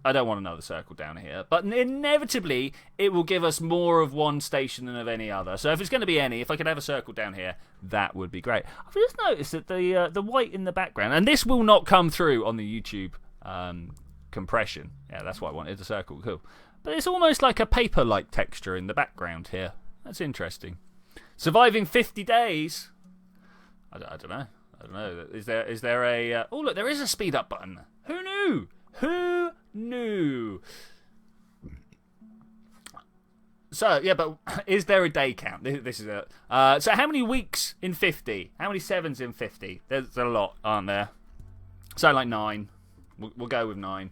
I don't want another circle down here, but inevitably it will give us more of one station than of any other. So if it's going to be any, if I could have a circle down here, that would be great. I've just noticed that the white in the background, and this will not come through on the YouTube compression. Yeah, that's why I wanted a circle. Cool. But it's almost like a paper-like texture in the background here. That's interesting. Surviving 50 days. I don't know. Is there a? Oh look, there is a speed up button. Who knew? Who knew? So, yeah, but is there a day count? This is it. So how many weeks in 50? How many sevens in 50? There's a lot, aren't there? So, like 9. We'll go with 9.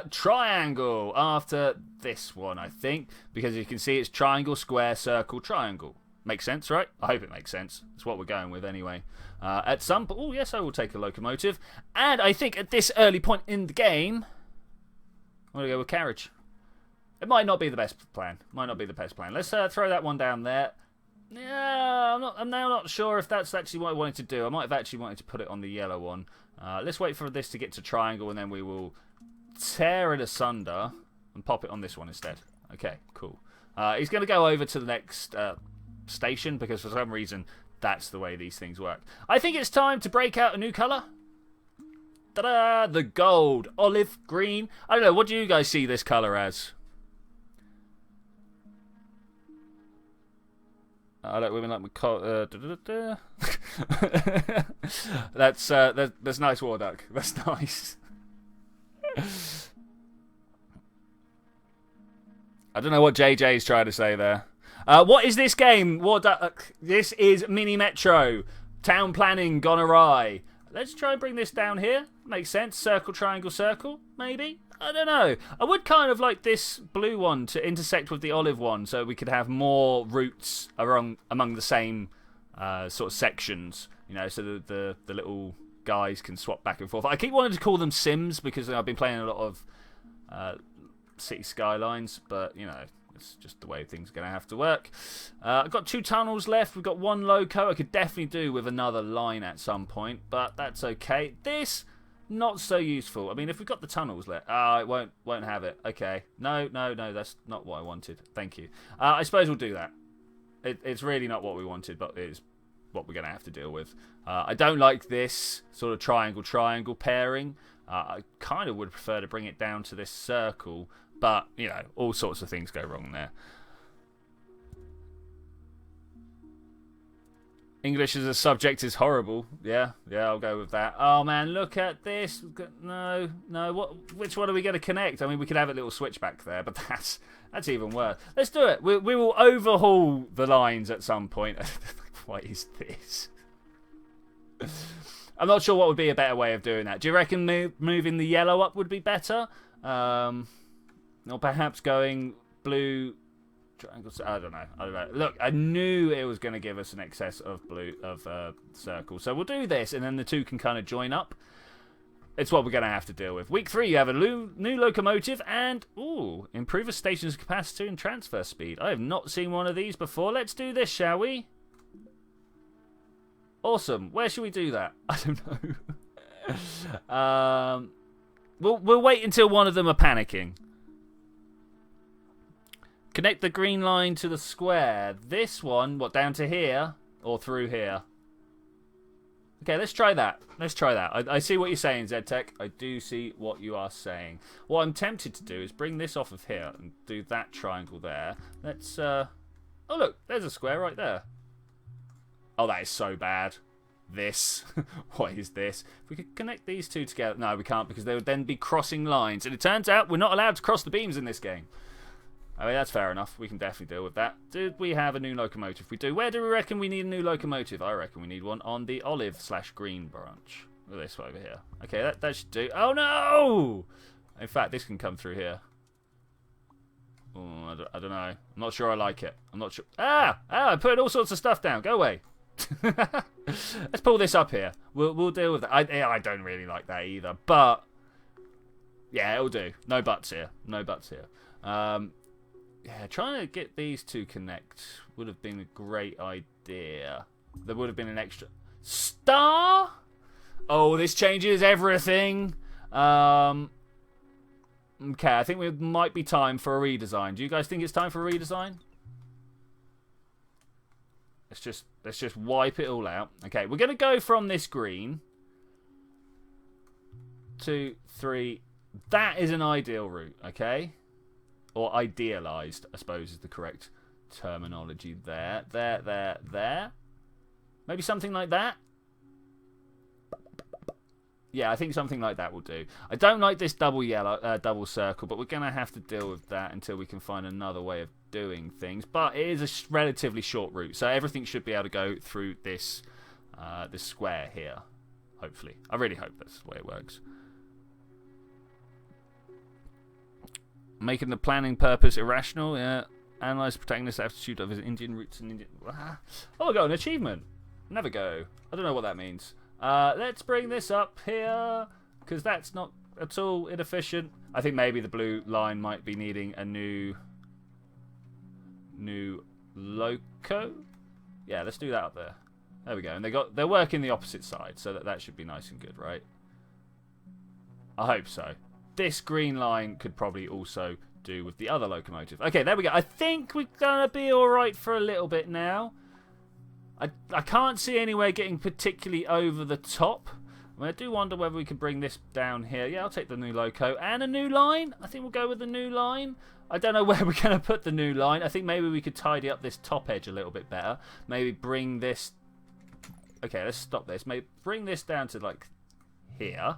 Triangle after this one, I think. Because you can see it's triangle, square, circle, triangle. Makes sense, right? I hope it makes sense. That's what we're going with anyway. At some point... Oh, yes, I will take a locomotive. And I think at this early point in the game... I'm going to go with carriage. It might not be the best plan. Let's throw that one down there. Yeah, I'm now not sure if that's actually what I wanted to do. I might have actually wanted to put it on the yellow one. Let's wait for this to get to triangle, and then we will tear it asunder and pop it on this one instead. Okay, cool. He's going to go over to the next station, because for some reason that's the way these things work. I think it's time to break out a new colour. Ta-da! The gold, olive, green. I don't know, what do you guys see this colour as? I like women like my that's nice, War Duck. That's nice. I don't know what JJ's trying to say there. What is this game? War Duck. This is Minimetro. Town planning gone awry. Let's try and bring this down here. Makes sense. Circle, triangle, circle. Maybe. I don't know. I would kind of like this blue one to intersect with the olive one, so we could have more routes among the same sort of sections. You know, so the little guys can swap back and forth. I keep wanting to call them Sims because I've been playing a lot of City Skylines, but you know, It's just the way things are going to have to work. I've got 2 tunnels left. We've got 1 loco. I could definitely do with another line at some point, but that's okay. This, not so useful. I mean, if we've got the tunnels left... it won't have it. Okay. No, that's not what I wanted. Thank you. I suppose we'll do that. It's really not what we wanted, but it is what we're going to have to deal with. I don't like this sort of triangle pairing. I kind of would prefer to bring it down to this circle, but, you know, all sorts of things go wrong there. English as a subject is horrible. Yeah, I'll go with that. Oh, man, look at this. No. Which one are we going to connect? I mean, we could have a little switch back there, but that's even worse. Let's do it. We will overhaul the lines at some point. What is this? I'm not sure what would be a better way of doing that. Do you reckon moving the yellow up would be better? Or perhaps going blue triangles? I don't know. Look, I knew it was going to give us an excess of circle. So we'll do this, and then the 2 can kind of join up. It's what we're going to have to deal with. Week 3, you have a new locomotive and, improve a station's capacity and transfer speed. I have not seen one of these before. Let's do this, shall we? Awesome. Where should we do that? I don't know. We'll wait until one of them are panicking. Connect the green line to the square. This one, down to here or through here? Okay, let's try that. I see what you're saying, ZTech. I do see what you are saying. What I'm tempted to do is bring this off of here and do that triangle there. Let's, oh look, there's a square right there. Oh, that is so bad. This. What is this? If we could connect these 2 together. No, we can't, because they would then be crossing lines. And it turns out we're not allowed to cross the beams in this game. I mean, that's fair enough. We can definitely deal with that. Did we have a new locomotive? We do. Where do we reckon we need a new locomotive? I reckon we need one on the olive/green branch. Look at this over here. Okay, that should do. Oh, no! In fact, this can come through here. Oh, I don't know. I'm not sure I like it. I'm not sure. I put all sorts of stuff down. Go away. Let's pull this up here. We'll deal with that. I don't really like that either, but yeah, it'll do. No buts here. Yeah, trying to get these 2 connect would have been a great idea. There would have been an extra star. Oh, this changes everything. Okay, I think it might be time for a redesign. Do you guys think it's time for a redesign? Let's just wipe it all out. Okay, we're going to go from this green. 2, 3. That is an ideal route, okay? Or idealized, I suppose, is the correct terminology there. There. Maybe something like that? Yeah, I think something like that will do. I don't like this double circle, but we're going to have to deal with that until we can find another way of doing things. But it is a relatively short route, so everything should be able to go through this square here, hopefully. I really hope that's the way it works. Making the planning purpose irrational. Yeah. Analyze protagonist's attitude of his Indian roots and Indian. Oh, I got an achievement. Never go. I don't know what that means. Let's bring this up here, because that's not at all inefficient. I think maybe the blue line might be needing a new loco. Yeah, let's do that up there. There we go. And they're working the opposite side, so that should be nice and good, right? I hope so. This green line could probably also do with the other locomotive. Okay, there we go. I think we're gonna be alright for a little bit now. I can't see anywhere getting particularly over the top. I mean, I do wonder whether we could bring this down here. Yeah, I'll take the new loco and a new line. I think we'll go with the new line. I don't know where we're going to put the new line. I think maybe we could tidy up this top edge a little bit better. Maybe bring this... Okay, let's stop this. Maybe bring this down to, like, here.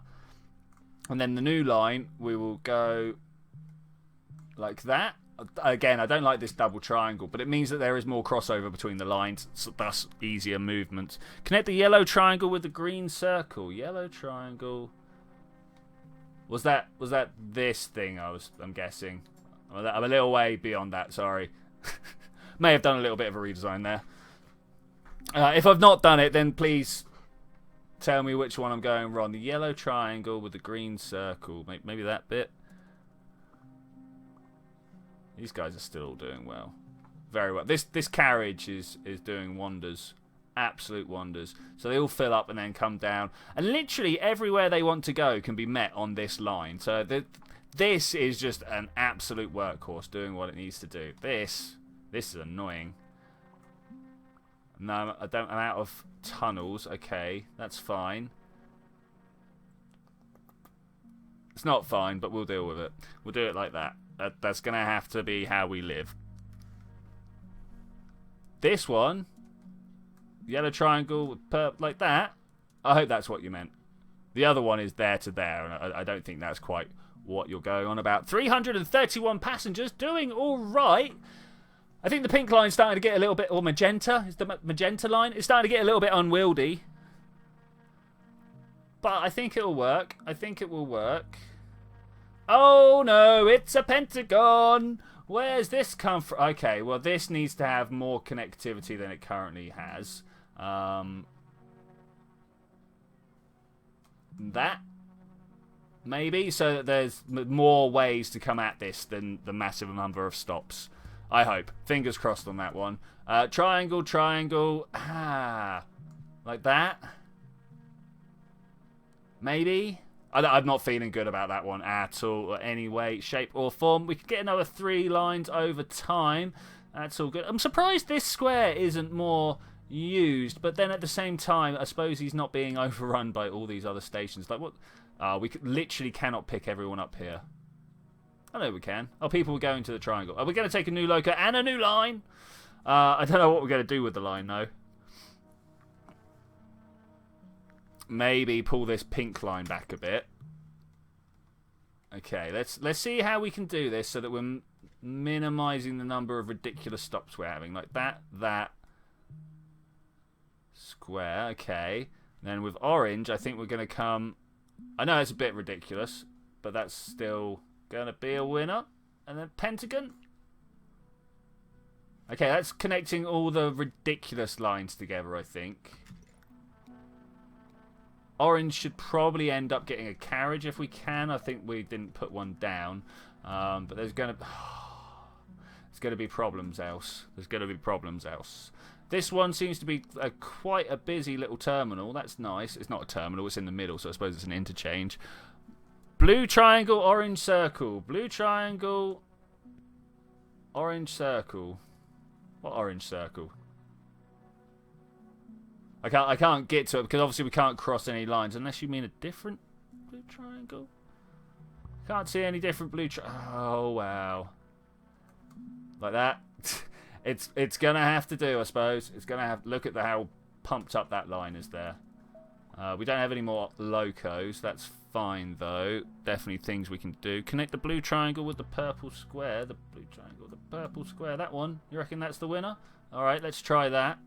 And then the new line, we will go like that. Again, I don't like this double triangle, but it means that there is more crossover between the lines, so thus easier movement. Connect the yellow triangle with the green circle. Yellow triangle. Was that this thing? I'm guessing. I'm a little way beyond that. Sorry. May have done a little bit of a redesign there. If I've not done it, then please tell me which one I'm going wrong. The yellow triangle with the green circle. Maybe that bit. These guys are still all doing well. Very well. This carriage is doing wonders. Absolute wonders. So they all fill up and then come down. And literally everywhere they want to go can be met on this line. So this is just an absolute workhorse doing what it needs to do. This is annoying. No, I'm out of tunnels. Okay, that's fine. It's not fine, but we'll deal with it. We'll do it like that. That's going to have to be how we live. This one, yellow triangle, like that. I hope that's what you meant. The other one is there to there, and I don't think that's quite what you're going on about. 331 passengers, doing all right. I think the pink line's starting to get a little bit, or magenta. Is the magenta line? It's starting to get a little bit unwieldy. But I think it'll work. I think it will work. Oh no, it's a pentagon. Where's this come from? Okay, well this needs to have more connectivity than it currently has. That? Maybe? So that there's more ways to come at this than the massive number of stops. I hope. Fingers crossed on that one. Triangle, triangle. Ah. Like that? Maybe? I'm not feeling good about that one at all, or any way, shape or form. We could get another 3 lines over time. That's all good. I'm surprised this square isn't more used, but then at the same time, I suppose he's not being overrun by all these other stations. Like what? We literally cannot pick everyone up here. I know we can. Oh, people are going to the triangle. Are we going to take a new loco and a new line? I don't know what we're going to do with the line, though. Maybe pull this pink line back a bit. Okay, let's see how we can do this so that we're minimizing the number of ridiculous stops we're having. Like that. Square, okay. Then with orange, I think we're going to come... I know it's a bit ridiculous, but that's still going to be a winner. And then pentagon. Okay, that's connecting all the ridiculous lines together, I think. Orange should probably end up getting a carriage if we can. I think we didn't put one down. But there's going to be problems else. There's going to be problems else. This one seems to be quite a busy little terminal. That's nice. It's not a terminal. It's in the middle, so I suppose it's an interchange. Blue triangle, orange circle. Blue triangle, orange circle. What orange circle? I can't get to it because obviously we can't cross any lines unless you mean a different blue triangle. Can't see any different blue oh wow. Like that. It's gonna have to do, I suppose. It's gonna have look at how pumped up that line is there. We don't have any more locos. That's fine though. Definitely things we can do. Connect the blue triangle with the purple square. The blue triangle, the purple square. That one. You reckon that's the winner? All right, let's try that.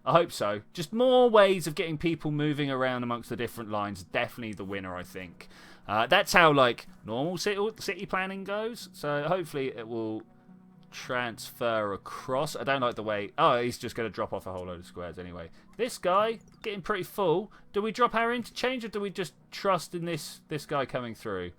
I hope so. Just more ways of getting people moving around amongst the different lines. Definitely the winner, I think. That's how like normal city planning goes. So hopefully it will transfer across. I don't like the way... Oh, he's just going to drop off a whole load of squares anyway. This guy, getting pretty full. Do we drop our interchange or do we just trust in this guy coming through?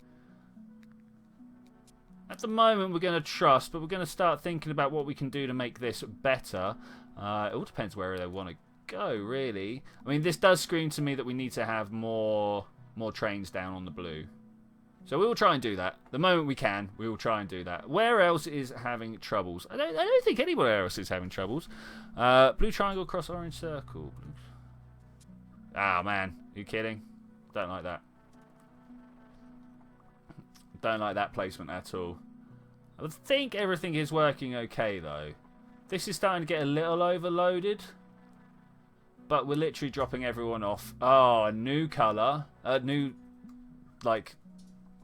At the moment, we're going to trust, but we're going to start thinking about what we can do to make this better. It all depends where they want to go, really. I mean, this does scream to me that we need to have more trains down on the blue. So we will try and do that. The moment we can, we will try and do that. Where else is having troubles? I don't think anywhere else is having troubles. Blue triangle cross orange circle. Ah, man. Are you kidding? Don't like that. Don't like that placement at all. I think everything is working okay, though. This is starting to get a little overloaded. But we're literally dropping everyone off. Oh, a new colour. A new, like...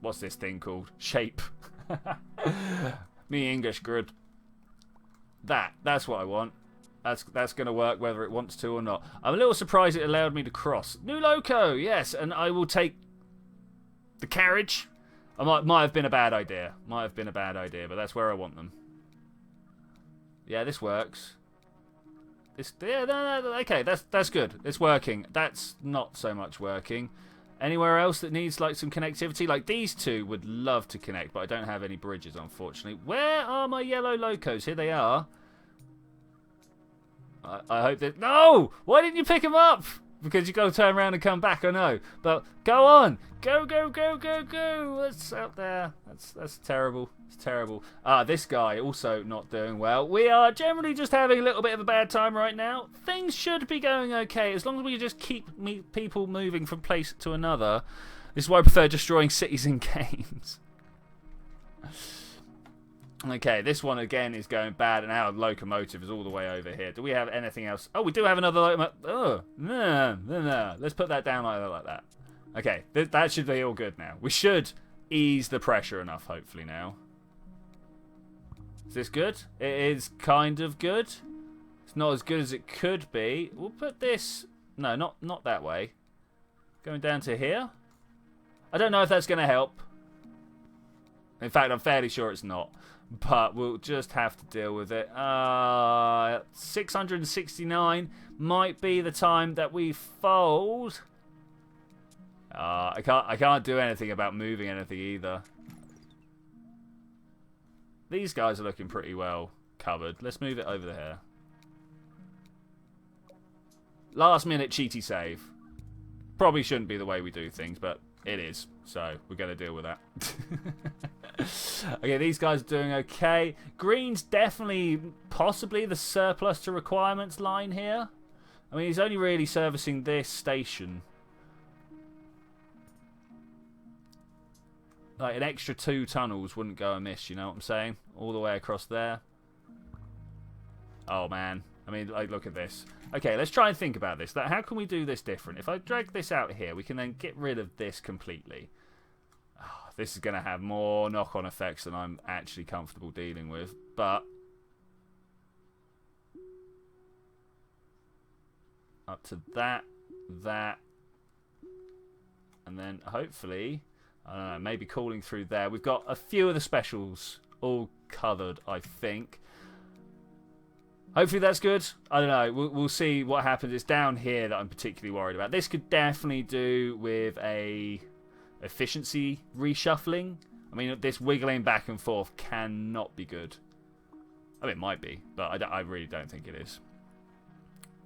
What's this thing called? Shape. Me English good. That's what I want. That's going to work whether it wants to or not. I'm a little surprised it allowed me to cross. New loco, yes, and I will take the carriage. I might have been a bad idea. Might have been a bad idea, but that's where I want them. Yeah, this works. No, okay, that's good. It's working. That's not so much working. Anywhere else that needs like some connectivity? Like these two would love to connect, but I don't have any bridges, unfortunately. Where are my yellow locos? Here they are. I hope that... No! Why didn't you pick them up? Because you've got to turn around and come back, I know. But go on! Go, go, go, go, go! That's out there. That's terrible. It's terrible. This guy also not doing well. We are generally just having a little bit of a bad time right now. Things should be going okay as long as we just keep people moving from place to another. This is why I prefer destroying cities in games. Okay, this one again is going bad, and our locomotive is all the way over here. Do we have anything else? Oh, we do have another locomotive. Oh, no. Let's put that down like that. Okay, that should be all good now. We should ease the pressure enough, hopefully, now. Is this good? It is kind of good. It's not as good as it could be. We'll put this... No, not that way. Going down to here. I don't know if that's going to help. In fact, I'm fairly sure it's not. But we'll just have to deal with it. 669 might be the time that we fold. I can't do anything about moving anything either. These guys are looking pretty well covered. Let's move it over here. Last minute cheaty save. Probably shouldn't be the way we do things, but it is. So we're going to deal with that. Okay, these guys are doing okay. Green's definitely possibly the surplus to requirements line here. I mean, he's only really servicing this station. Like an extra 2 tunnels wouldn't go amiss, you know what I'm saying? All the way across there. Oh, man. I mean, like, look at this. Okay, let's try and think about this. How can we do this different? If I drag this out here, we can then get rid of this completely. Oh, this is going to have more knock-on effects than I'm actually comfortable dealing with. But up to that, and then hopefully... I don't know, maybe calling through there. We've got a few of the specials all covered, I think. Hopefully that's good. I don't know. We'll see what happens. It's down here that I'm particularly worried about. This could definitely do with a efficiency reshuffling. I mean, this wiggling back and forth cannot be good. I mean, it might be, but I really don't think it is.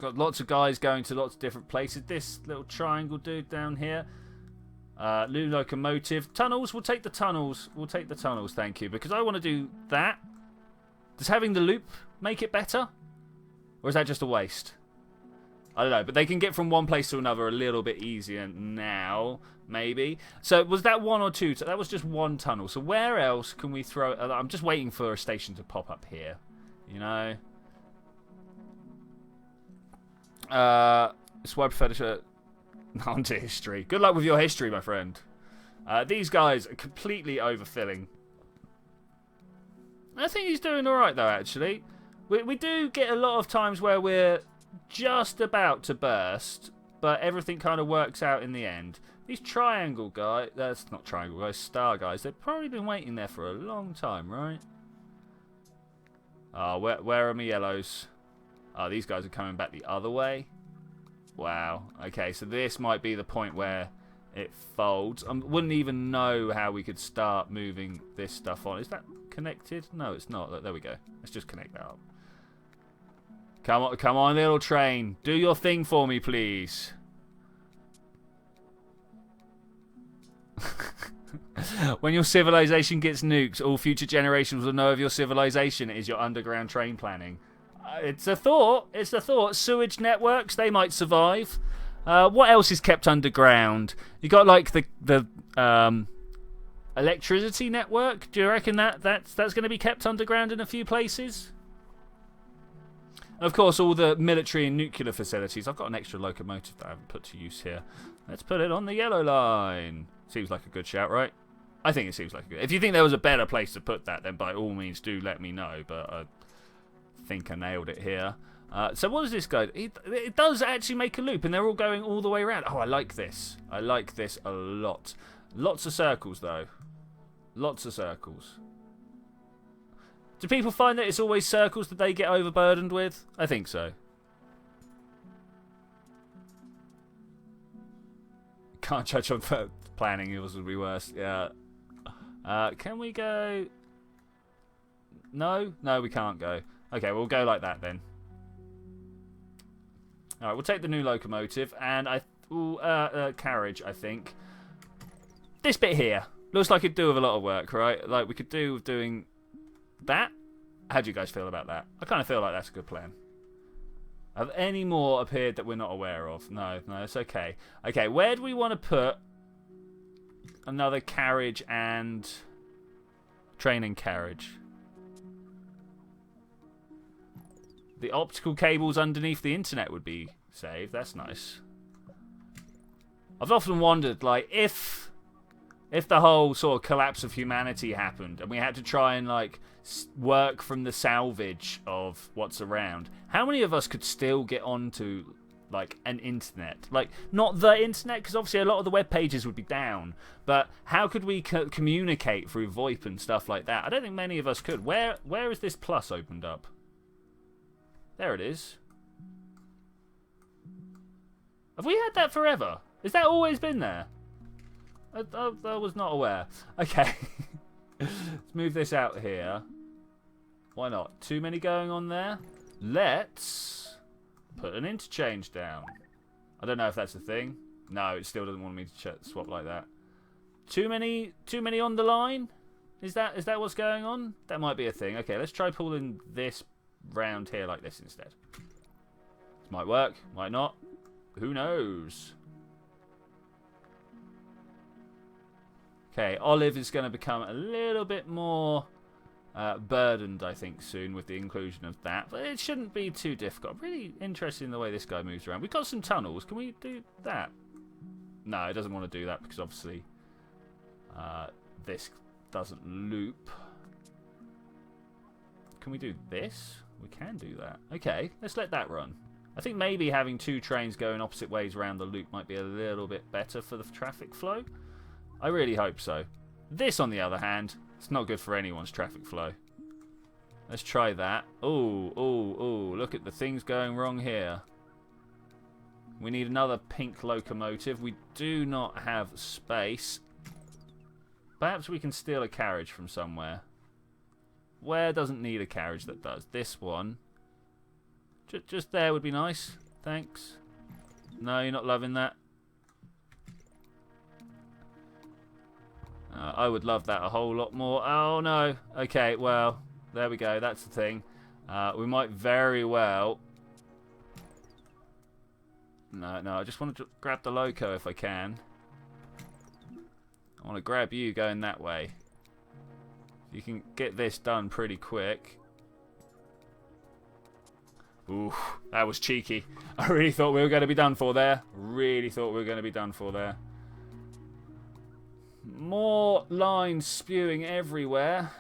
Got lots of guys going to lots of different places. This little triangle dude down here. New locomotive. Tunnels. We'll take the tunnels. We'll take the tunnels, thank you. Because I want to do that. Does having the loop make it better? Or is that just a waste? I don't know. But they can get from one place to another a little bit easier now. Maybe. So was that 1 or 2? So that was just 1 tunnel. So where else can we throw... I'm just waiting for a station to pop up here. You know? Swipe fetish... On to history. Good luck with your history, my friend. These guys are completely overfilling. I think he's doing alright, though, actually. We do get a lot of times where we're just about to burst, but everything kind of works out in the end. These triangle guys... That's not triangle guys, star guys. They've probably been waiting there for a long time, right? Where are my yellows? These guys are coming back the other way. Wow. Okay, so this might be the point where it folds. I wouldn't even know how we could start moving this stuff on. Is that connected? No, it's not. There we go. Let's just connect that up. Come on, little train. Do your thing for me, please. When your civilization gets nuked, all future generations will know of your civilization. It is your underground train planning. It's a thought. It's a thought. Sewage networks, they might survive. What else is kept underground? You got like the electricity network. Do you reckon that's going to be kept underground in a few places? And of course, all the military and nuclear facilities. I've got an extra locomotive that I haven't put to use here. Let's put it on the yellow line. Seems like a good shout, right? I think it seems like a good. If you think there was a better place to put that, then by all means do let me know. But I think I nailed it here. So what does this go? It does actually make a loop, and they're all going all the way around. Oh, I like this. I like this a lot. Lots of circles, though. Lots of circles. Do people find that it's always circles that they get overburdened with? I think so. can't judge on planning. Yours would be worse. Yeah. Can we go? No, we can't go. Okay, we'll go like that then. All right, we'll take the new locomotive and carriage. I think this bit here looks like it'd do with a lot of work, right? Like we could do with doing that. How do you guys feel about that? I kind of feel like that's a good plan. Have any more appeared that we're not aware of? No, it's okay. Okay, where do we want to put another carriage and train and carriage? The optical cables underneath the internet would be saved. That's nice. I've often wondered, like, if the whole sort of collapse of humanity happened and we had to try and, like, work from the salvage of what's around, how many of us could still get onto, like, an internet? Like, not the internet, because obviously a lot of the web pages would be down, but how could we communicate through VoIP and stuff like that? I don't think many of us could. Where is this plus opened up? There it is. Have we had that forever? Has that always been there? I was not aware. Okay. Let's move this out here. Why not? Too many going on there? Let's put an interchange down. I don't know if that's a thing. No, it still doesn't want me to swap like that. Too many on the line? Is that what's going on? That might be a thing. Okay, let's try pulling this round here like this instead. This might work, might not. Who knows? Okay, Olive is going to become a little bit more burdened, I think, soon with the inclusion of that. But it shouldn't be too difficult. Really interested in the way this guy moves around. We've got some tunnels. Can we do that? No, it doesn't want to do that because obviously this doesn't loop. Can we do this? We can do that. Okay, let's let that run. I think maybe having two trains going opposite ways around the loop might be a little bit better for the traffic flow. I really hope so. This, on the other hand, it's not good for anyone's traffic flow. Let's try that. Oh, look at the things going wrong here. We need another pink locomotive. We do not have space. Perhaps we can steal a carriage from somewhere. Where doesn't need a carriage that does? This one. Just there would be nice. Thanks. No, you're not loving that. I would love that a whole lot more. Oh, no. Okay, well, there we go. That's the thing. We might very well... No, I just want to grab the loco if I can. I want to grab you going that way. You can get this done pretty quick. Ooh, that was cheeky. I really thought we were going to be done for there. More lines spewing everywhere.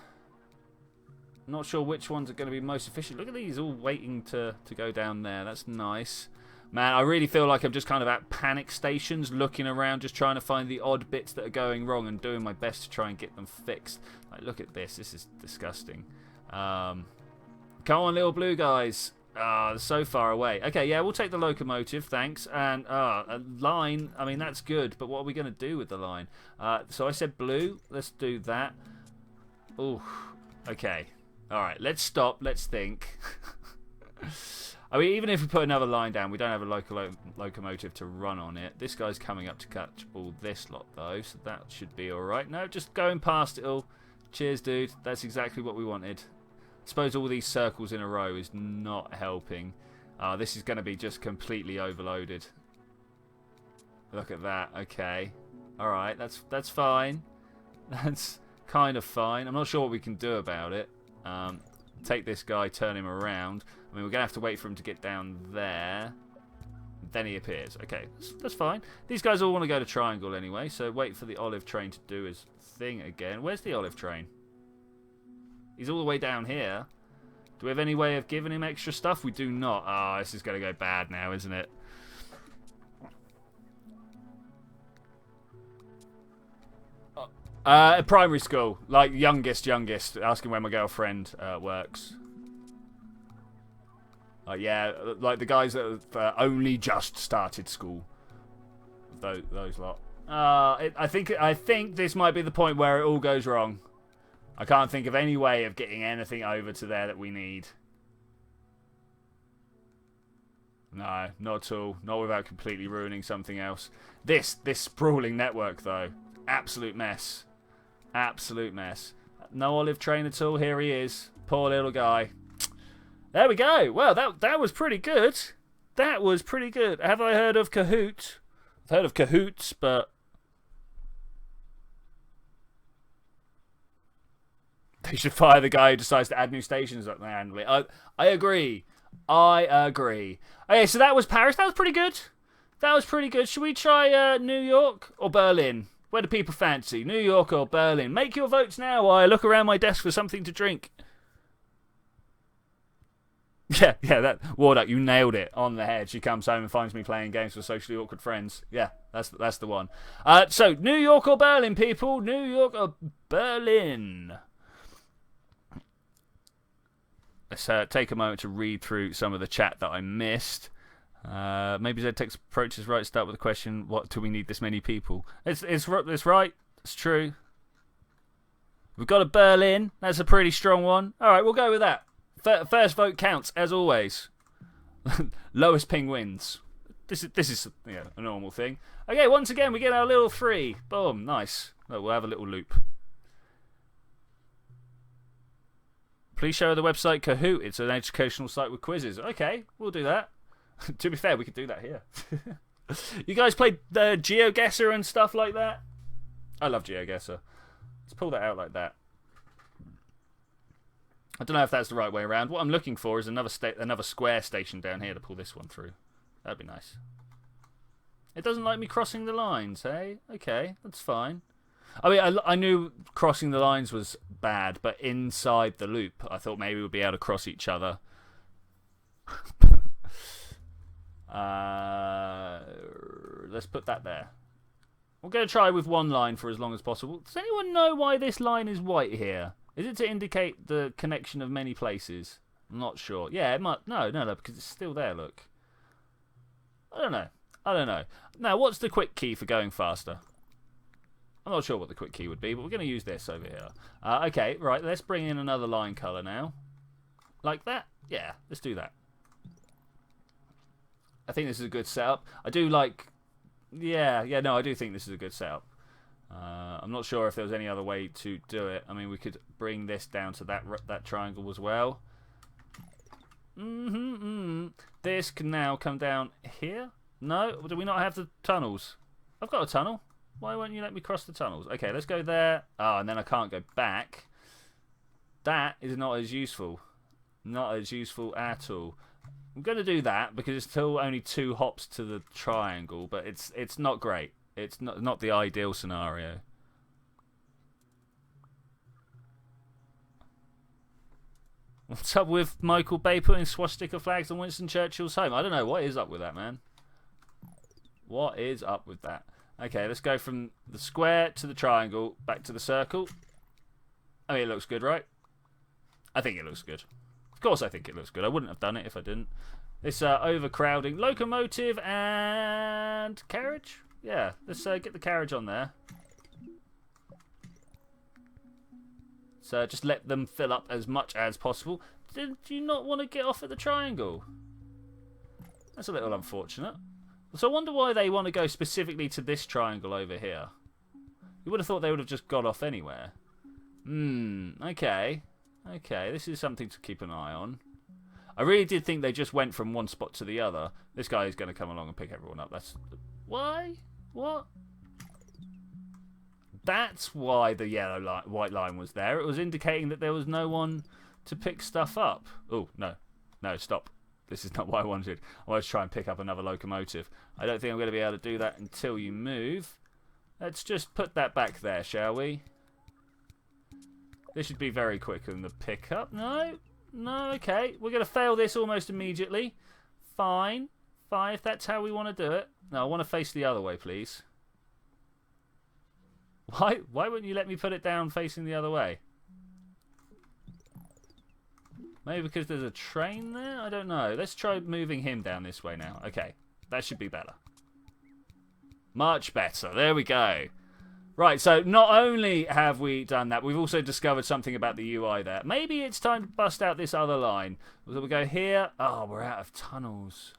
Not sure which ones are going to be most efficient. Look at these all waiting to go down there. That's nice. Man, I really feel like I'm just kind of at panic stations, looking around, just trying to find the odd bits that are going wrong and doing my best to try and get them fixed. Like, look at this. This is disgusting. Come on, little blue guys. They're so far away. Okay, yeah, we'll take the locomotive, thanks. And a line, I mean, that's good, but what are we going to do with the line? So I said blue. Let's do that. Ooh, okay. All right, let's stop. Let's think. I mean, even if we put another line down, we don't have a locomotive to run on it. This guy's coming up to catch all this lot, though, so that should be all right. No, just going past it all. Cheers, dude. That's exactly what we wanted. I suppose all these circles in a row is not helping. This is going to be just completely overloaded. Look at that. Okay. All right, that's fine. That's kind of fine. I'm not sure what we can do about it. Take this guy, turn him around. I mean, we're going to have to wait for him to get down there. Then he appears. Okay, that's fine. These guys all want to go to Triangle anyway, so wait for the olive train to do his thing again. Where's the olive train? He's all the way down here. Do we have any way of giving him extra stuff? We do not. Ah, this is going to go bad now, isn't it? Primary school. Like, youngest. Asking where my girlfriend works. Yeah, like the guys that have only just started school. Those lot. I think this might be the point where it all goes wrong. I can't think of any way of getting anything over to there that we need. No, not at all. Not without completely ruining something else. This sprawling network, though. Absolute mess. Absolute mess. No olive train at all. Here he is. Poor little guy. There we go. Well, that was pretty good. That was pretty good. Have I heard of Kahoot? I've heard of Kahoots, but... they should fire the guy who decides to add new stations up there. I agree. I agree. Okay, so that was Paris. That was pretty good. That was pretty good. Should we try New York or Berlin? Where do people fancy? New York or Berlin? Make your votes now while I look around my desk for something to drink. Yeah, that Warduck, you nailed it on the head. She comes home and finds me playing games with socially awkward friends. Yeah, that's the one. So, New York or Berlin, people? New York or Berlin? Let's take a moment to read through some of the chat that I missed. Maybe ZTech's approach is right. Start with the question, what do we need this many people? It's right. It's true. We've got a Berlin. That's a pretty strong one. All right, we'll go with that. First vote counts, as always. Lowest ping wins. This is a normal thing. Okay, once again, we get our little 3. Boom, nice. Oh, we'll have a little loop. Please show the website Kahoot. It's an educational site with quizzes. Okay, we'll do that. To be fair, we could do that here. You guys played the GeoGuessr and stuff like that? I love GeoGuessr. Let's pull that out like that. I don't know if that's the right way around. What I'm looking for is another square station down here to pull this one through. That'd be nice. It doesn't like me crossing the lines, hey? Okay, that's fine. I mean, I knew crossing the lines was bad, but inside the loop, I thought maybe we'd be able to cross each other. Let's put that there. We're going to try with one line for as long as possible. Does anyone know why this line is white here? Is it to indicate the connection of many places? I'm not sure. Yeah, it might. No, because it's still there, look. I don't know. Now, what's the quick key for going faster? I'm not sure what the quick key would be, but we're going to use this over here. Okay, right, let's bring in another line colour now. Like that? Yeah, let's do that. I think this is a good setup. I do like... Yeah, no, I do think this is a good setup. I'm not sure if there was any other way to do it. I mean, we could bring this down to that triangle as well. This can now come down here. No? Do we not have the tunnels? I've got a tunnel. Why won't you let me cross the tunnels? Okay, let's go there. Oh, and then I can't go back. That is not as useful. Not as useful at all. I'm going to do that because it's still only 2 hops to the triangle, but it's not great. It's not the ideal scenario. What's up with Michael Bay putting swastika flags on Winston Churchill's home? I don't know. What is up with that, man? What is up with that? Okay, let's go from the square to the triangle, back to the circle. I mean, it looks good, right? I think it looks good. Of course I think it looks good. I wouldn't have done it if I didn't. This overcrowding. Locomotive and carriage? Yeah, let's get the carriage on there. So just let them fill up as much as possible. Did you not want to get off at the triangle? That's a little unfortunate. So I wonder why they want to go specifically to this triangle over here. You would have thought they would have just got off anywhere. Okay. Okay, this is something to keep an eye on. I really did think they just went from one spot to the other. This guy is going to come along and pick everyone up. That's... Why? What? That's why the white line was there. It was indicating that there was no one to pick stuff up. Oh, no. No, stop. This is not what I wanted. I wanted to try and pick up another locomotive. I don't think I'm going to be able to do that until you move. Let's just put that back there, shall we? This should be very quick in the pickup. No, okay. We're going to fail this almost immediately. Fine, if that's how we want to do it. No, I want to face the other way, please. Why wouldn't you let me put it down facing the other way? Maybe because there's a train there? I don't know. Let's try moving him down this way now. Okay, that should be better. Much better. There we go. Right, so not only have we done that, we've also discovered something about the UI there. Maybe it's time to bust out this other line. So we go here. Oh, we're out of tunnels.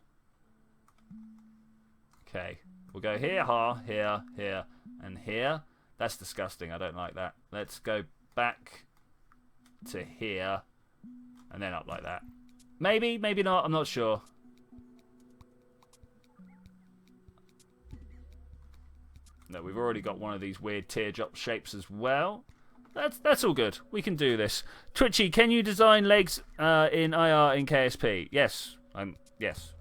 Okay. We'll go here, here, here, and here. That's disgusting. I don't like that. Let's go back to here, and then up like that. Maybe, maybe not. I'm not sure. No, we've already got one of these weird teardrop shapes as well. That's all good. We can do this. Twitchy, can you design legs in IR in KSP? Yes. Yes.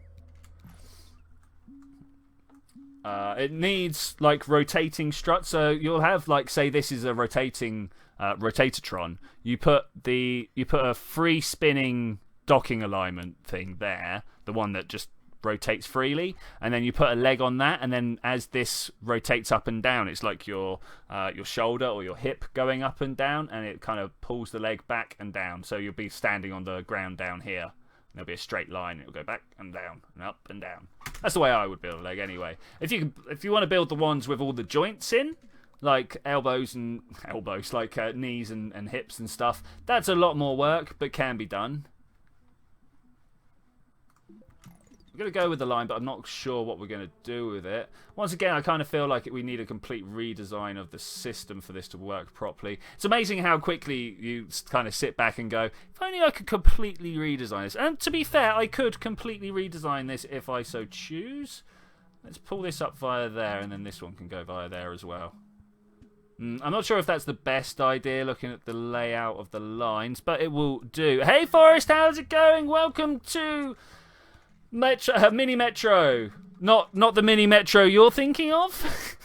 It needs like rotating struts. So you'll have like, say this is a rotating rotatatron. You put a free spinning docking alignment thing there, the one that just rotates freely, and then you put a leg on that, and then as this rotates up and down, it's like your shoulder or your hip going up and down, and it kind of pulls the leg back and down. So you'll be standing on the ground down here, and there'll be a straight line. It'll go back and down and up and down. That's the way I would build a leg anyway. If you want to build the ones with all the joints in, like elbows, like knees and hips and stuff, that's a lot more work, but can be done. I'm going to go with the line, but I'm not sure what we're going to do with it. Once again, I kind of feel like we need a complete redesign of the system for this to work properly. It's amazing how quickly you kind of sit back and go, if only I could completely redesign this. And to be fair, I could completely redesign this if I so choose. Let's pull this up via there, and then this one can go via there as well. I'm not sure if that's the best idea looking at the layout of the lines, but it will do. Hey Forrest, how's it going? Welcome to Mini Metro. Not the Mini Metro you're thinking of,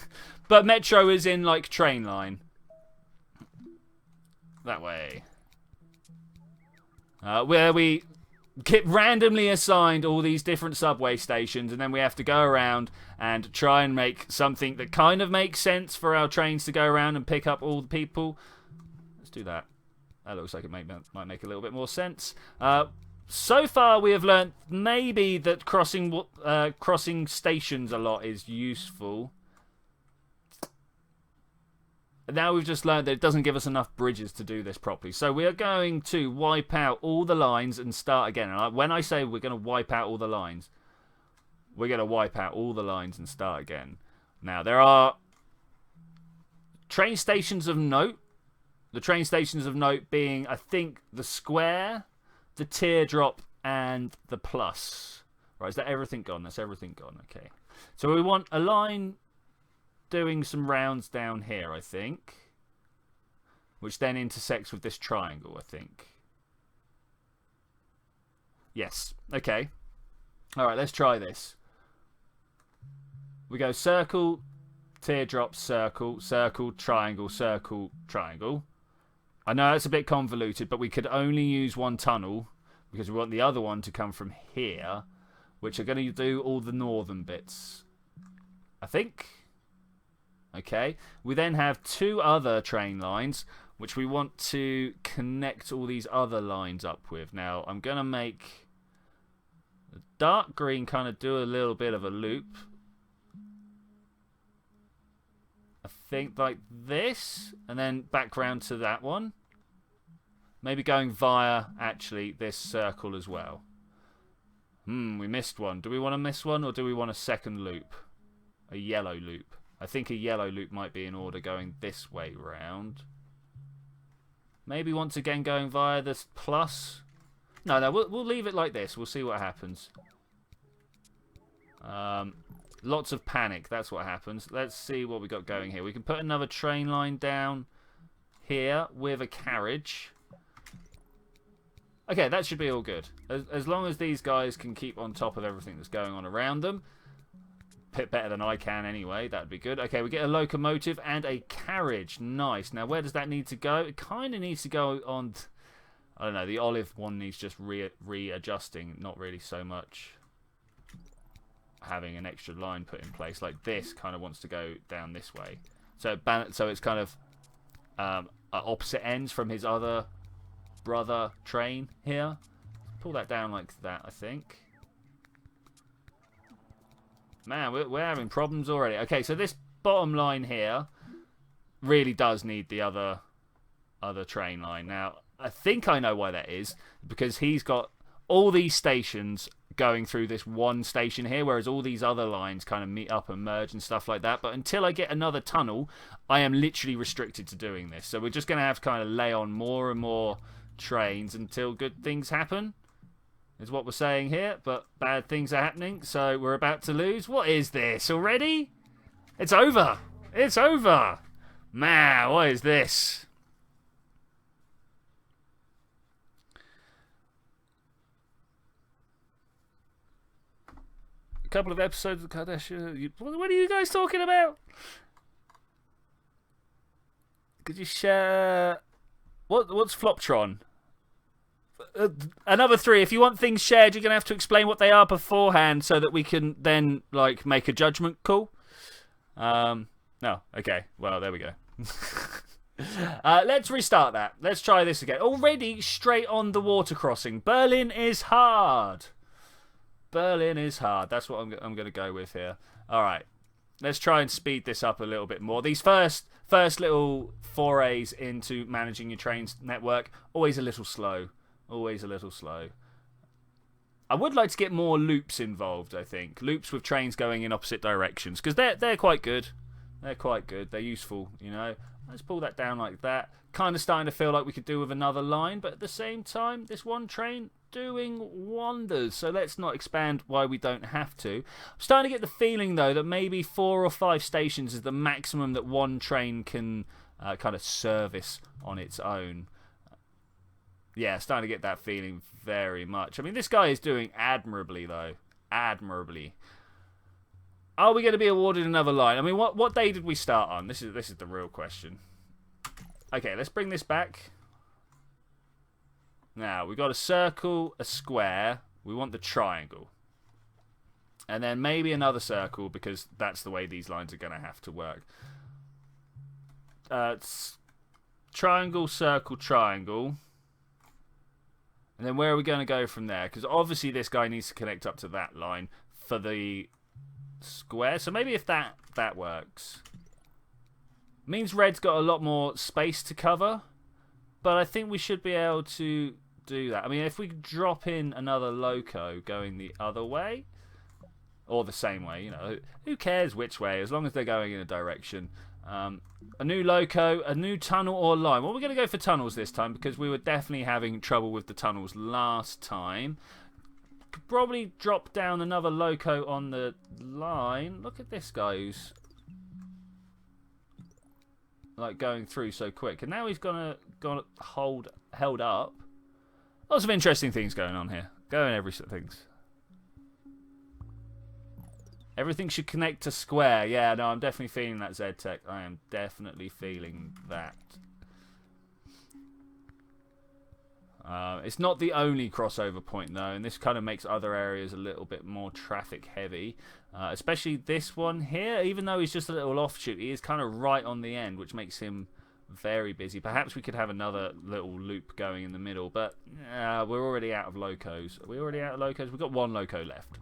but Metro is in like train line. That way. Where we get randomly assigned all these different subway stations, and then we have to go around and try and make something that kind of makes sense for our trains to go around and pick up all the people. Let's do that. That looks like it might make a little bit more sense. So far, we have learnt maybe that crossing stations a lot is useful. Now we've just learned that it doesn't give us enough bridges to do this properly. So we are going to wipe out all the lines and start again. And when I say we're going to wipe out all the lines, we're going to wipe out all the lines and start again. Now, there are train stations of note. The train stations of note being, I think, the square, the teardrop, and the plus. Right, is that everything gone? That's everything gone. Okay. So we want a line doing some rounds down here, I think, which then intersects with this triangle, I think. Yes. Okay. All right, let's try this. We go circle, teardrop, circle, circle, triangle, circle, triangle. I know it's a bit convoluted, but we could only use one tunnel because we want the other one to come from here, which are going to do all the northern bits, I think. Okay. We then have two other train lines, which we want to connect all these other lines up with. Now, I'm going to make the dark green kind of do a little bit of a loop. I think like this, and then back round to that one. Maybe going via, actually, this circle as well. We missed one. Do we want to miss one, or do we want a second loop? A yellow loop. I think a yellow loop might be in order going this way round. Maybe once again going via this plus. No, we'll leave it like this. We'll see what happens. Lots of panic. That's what happens. Let's see what we got going here. We can put another train line down here with a carriage. Okay, that should be all good. As long as these guys can keep on top of everything that's going on around them. Bit better than I can anyway. That'd be good. Okay, we get a locomotive and a carriage. Nice. Now, where does that need to go? It kind of needs to go on... I don't know. The olive one needs just readjusting. Not really so much having an extra line put in place. Like this kind of wants to go down this way. So it's kind of at opposite ends from his other brother train here. Pull that down like that, I think. Man, we're having problems already. Okay, so this bottom line here really does need the other train line. Now, I think I know why that is, because he's got all these stations going through this one station here, whereas all these other lines kind of meet up and merge and stuff like that. But until I get another tunnel, I am literally restricted to doing this. So we're just going to have to kind of lay on more and more trains until good things happen, is what we're saying here. But bad things are happening, so we're about to lose. What is this already? It's over. It's over. Man, what is this? A couple of episodes of Kardashian. What are you guys talking about? Could you share... What's Floptron? Another 3. If you want things shared, you're going to have to explain what they are beforehand so that we can then like make a judgment call. No. Okay. Well, there we go. Let's restart that. Let's try this again. Already straight on the water crossing. Berlin is hard. Berlin is hard. That's what I'm going to go with here. All right. Let's try and speed this up a little bit more. These first little forays into managing your trains network, always a little slow. Always a little slow. I would like to get more loops involved, I think. Loops with trains going in opposite directions, because they're quite good. They're quite good. They're useful, you know. Let's pull that down like that. Kind of starting to feel like we could do with another line, but at the same time, this one train doing wonders. So let's not expand why we don't have to. I'm starting to get the feeling, though, that maybe 4 or 5 stations is the maximum that one train can kind of service on its own. Yeah, starting to get that feeling very much. I mean, this guy is doing admirably, though. Admirably. Are we going to be awarded another line? I mean, what day did we start on? This is the real question. Okay, let's bring this back. Now, we've got a circle, a square. We want the triangle. And then maybe another circle, because that's the way these lines are going to have to work. Triangle, circle, triangle. And then where are we going to go from there? Because obviously this guy needs to connect up to that line for the square. So maybe if that works. Means red's got a lot more space to cover. But I think we should be able to do that. I mean, if we drop in another loco going the other way, or the same way, you know, who cares which way, as long as they're going in a direction. A new loco, a new tunnel or line. Well, we're going to go for tunnels this time because we were definitely having trouble with the tunnels last time. Could probably drop down another loco on the line. Look at this guy who's like going through so quick, and now he's gonna held up. Lots of interesting things going on here. Things. Everything should connect to square. Yeah, no, I'm definitely feeling that, ZTech. I am definitely feeling that. It's not the only crossover point, though, and this kind of makes other areas a little bit more traffic heavy. Especially this one here. Even though he's just a little offshoot, he is kind of right on the end, which makes him very busy. Perhaps we could have another little loop going in the middle, but we're already out of locos. Are we already out of locos? We've got 1 loco left.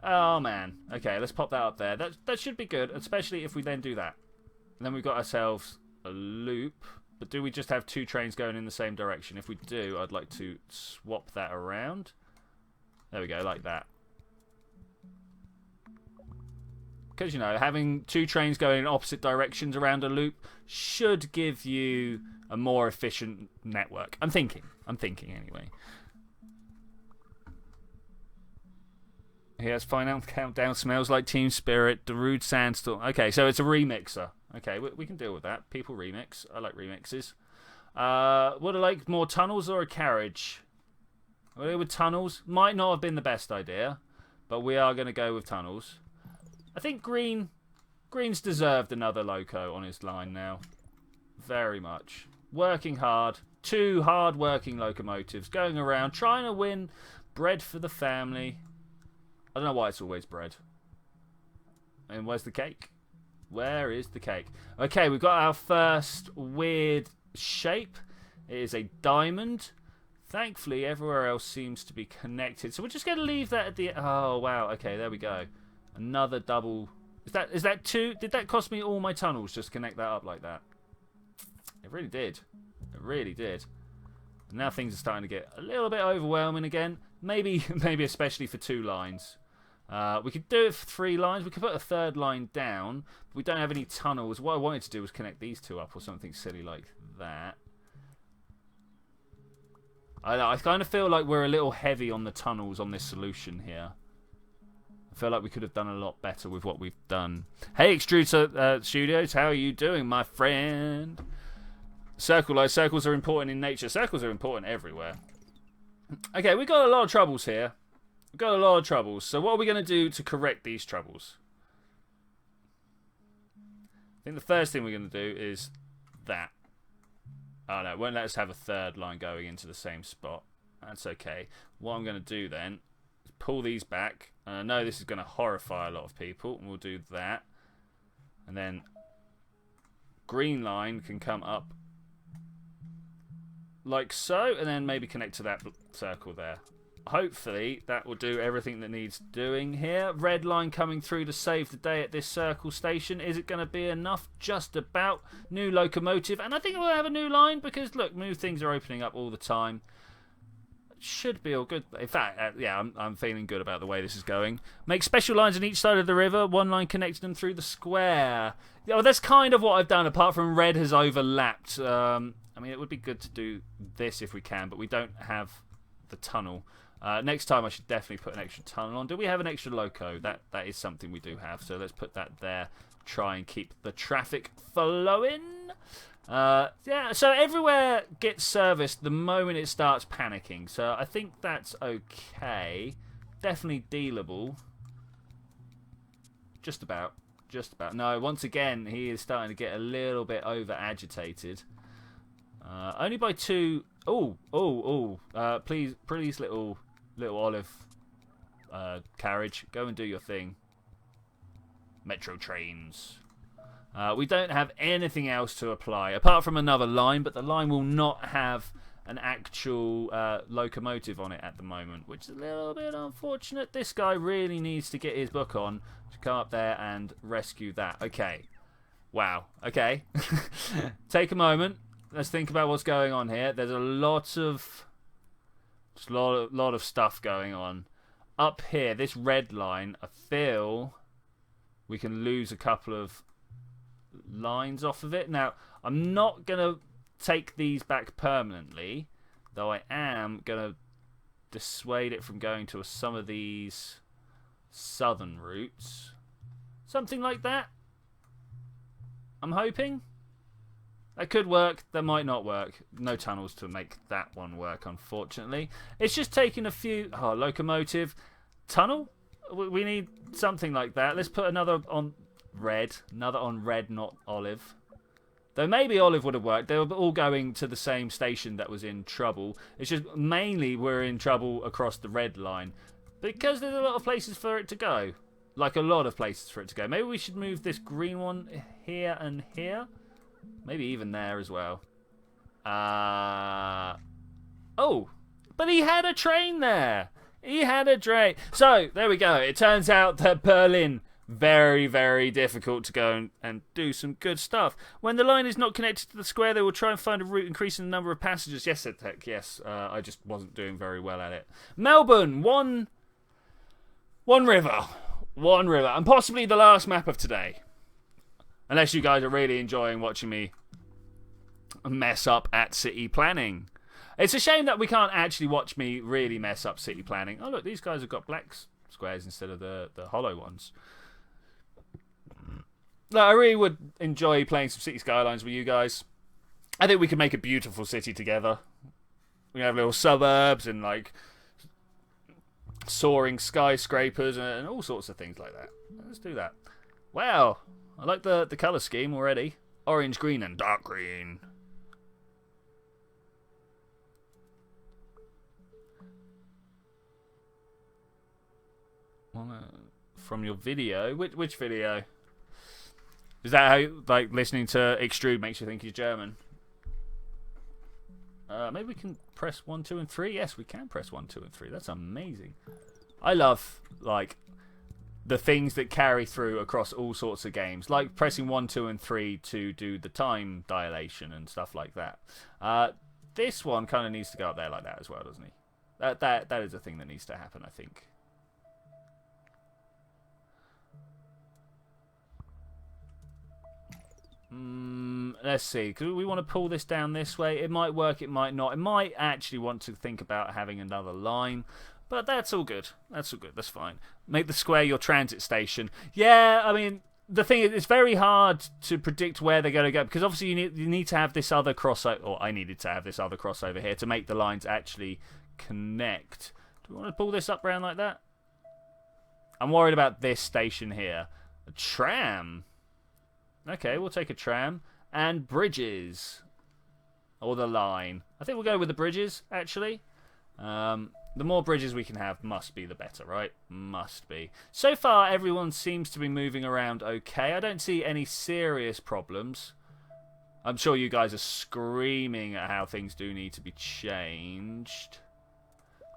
Oh, man. Okay, let's pop that up there. That should be good, especially if we then do that. And then we've got ourselves a loop. But do we just have 2 trains going in the same direction? If we do, I'd like to swap that around. There we go, like that. Because, you know, having 2 trains going in opposite directions around a loop should give you a more efficient network. I'm thinking anyway. Here's Final Countdown, Smells Like Team Spirit, The Rude Sandstorm. Okay, so it's a remixer. Okay, we can deal with that. People remix. I like remixes. Would I like more tunnels or a carriage? We'll go with tunnels. Might not have been the best idea, but we are going to go with tunnels. I think Green's deserved another loco on his line now. Very much. Working hard. 2 hard-working locomotives going around, trying to win bread for the family. I don't know why it's always bread. And where's the cake? Where is the cake? Okay, we've got our first weird shape. It is a diamond. Thankfully, everywhere else seems to be connected. So we're just going to leave that at the... Oh, wow. Okay, there we go. Another double. Is that 2? Did that cost me all my tunnels just to connect that up like that? It really did. It really did. Now things are starting to get a little bit overwhelming again. Maybe especially for 2 lines. We could do it for 3 lines. We could put a 3rd line down. But we don't have any tunnels. What I wanted to do was connect these 2 up or something silly like that. I kind of feel like we're a little heavy on the tunnels on this solution here. I feel like we could have done a lot better with what we've done. Hey, Extruder Studios, how are you doing, my friend? Circles are important in nature. Circles are important everywhere. Okay, we've got a lot of troubles here. We've got a lot of troubles. So what are we going to do to correct these troubles? I think the first thing we're going to do is that. Oh no, it won't let us have a 3rd line going into the same spot. That's okay. What I'm going to do then is pull these back. And I know this is going to horrify a lot of people. And we'll do that. And then green line can come up like so. And then maybe connect to that circle there. Hopefully that will do everything that needs doing here. Red line coming through to save the day at this circle station. Is it going to be enough? Just about. New locomotive. And I think we'll have a new line because, look, new things are opening up all the time. Should be all good. In fact, yeah, I'm feeling good about the way this is going. Make special lines on each side of the river. 1 line connecting them through the square. Yeah, well, that's kind of what I've done, apart from red has overlapped. I mean, it would be good to do this if we can, but we don't have the tunnel. Next time I should definitely put an extra tunnel on. Do we have an extra loco? That is something we do have. So let's put that there. Try and keep the traffic flowing. Yeah, so everywhere gets serviced the moment it starts panicking. So I think that's okay. Definitely dealable. Just about. Just about. No, once again, he is starting to get a little bit over agitated. Only by 2... please, little olive carriage, go and do your thing. Metro trains. We don't have anything else to apply apart from another line, but the line will not have an actual locomotive on it at the moment, which is a little bit unfortunate. This guy really needs to get his book on to come up there and rescue that. Okay. Wow. Okay. Take a moment. Let's think about what's going on here. There's a lot of stuff going on. Up here, this red line, I feel we can lose a couple of lines off of it. Now, I'm not going to take these back permanently, though I am going to dissuade it from going to some of these southern routes. Something like that. I'm hoping. That could work. That might not work. No tunnels to make that one work, unfortunately. It's just taking a few... Oh, locomotive. Tunnel? We need something like that. Let's put another on red. Another on red, not olive. Though maybe olive would have worked. They were all going to the same station that was in trouble. It's just mainly we're in trouble across the red line. Because there's a lot of places for it to go. Like a lot of places for it to go. Maybe we should move this green one here and here. Maybe even there as well. Oh, but he had a train there. He had a train. So, there we go. It turns out that Berlin, very, very difficult to go and do some good stuff. When the line is not connected to the square, they will try and find a route increasing the number of passengers. Yes, Edtech, yes. I just wasn't doing very well at it. Melbourne, one river. One river. And possibly the last map of today. Unless you guys are really enjoying watching me mess up at city planning. It's a shame that we can't actually watch me really mess up city planning. Oh, look, these guys have got black squares instead of the hollow ones. No, I really would enjoy playing some City Skylines with you guys. I think we could make a beautiful city together. We have little suburbs and, like, soaring skyscrapers and all sorts of things like that. Let's do that. Wow. I like the colour scheme already. Orange, green, and dark green. From your video? Which video? Is that how, like, listening to Extrude makes you think he's German? Maybe we can press 1, 2, and 3? Yes, we can press 1, 2, and 3. That's amazing. I love, like, the things that carry through across all sorts of games, like pressing 1, 2, and 3 to do the time dilation and stuff like that. This one kind of needs to go up there like that as well, doesn't he? That is a thing that needs to happen, I think. Let's see. Do we want to pull this down this way? It might work, it might not. It might actually want to think about having another line. But that's all good. That's all good. That's fine. Make the square your transit station. Yeah, I mean, the thing is, it's very hard to predict where they're going to go, because obviously you need to have this other crossover, or I needed to have this other crossover here to make the lines actually connect. Do we want to pull this up round like that? I'm worried about this station here. A tram. Okay, we'll take a tram. And bridges. Or the line. I think we'll go with the bridges, actually. The more bridges we can have must be the better, right? Must be. So far, everyone seems to be moving around okay. I don't see any serious problems. I'm sure you guys are screaming at how things do need to be changed.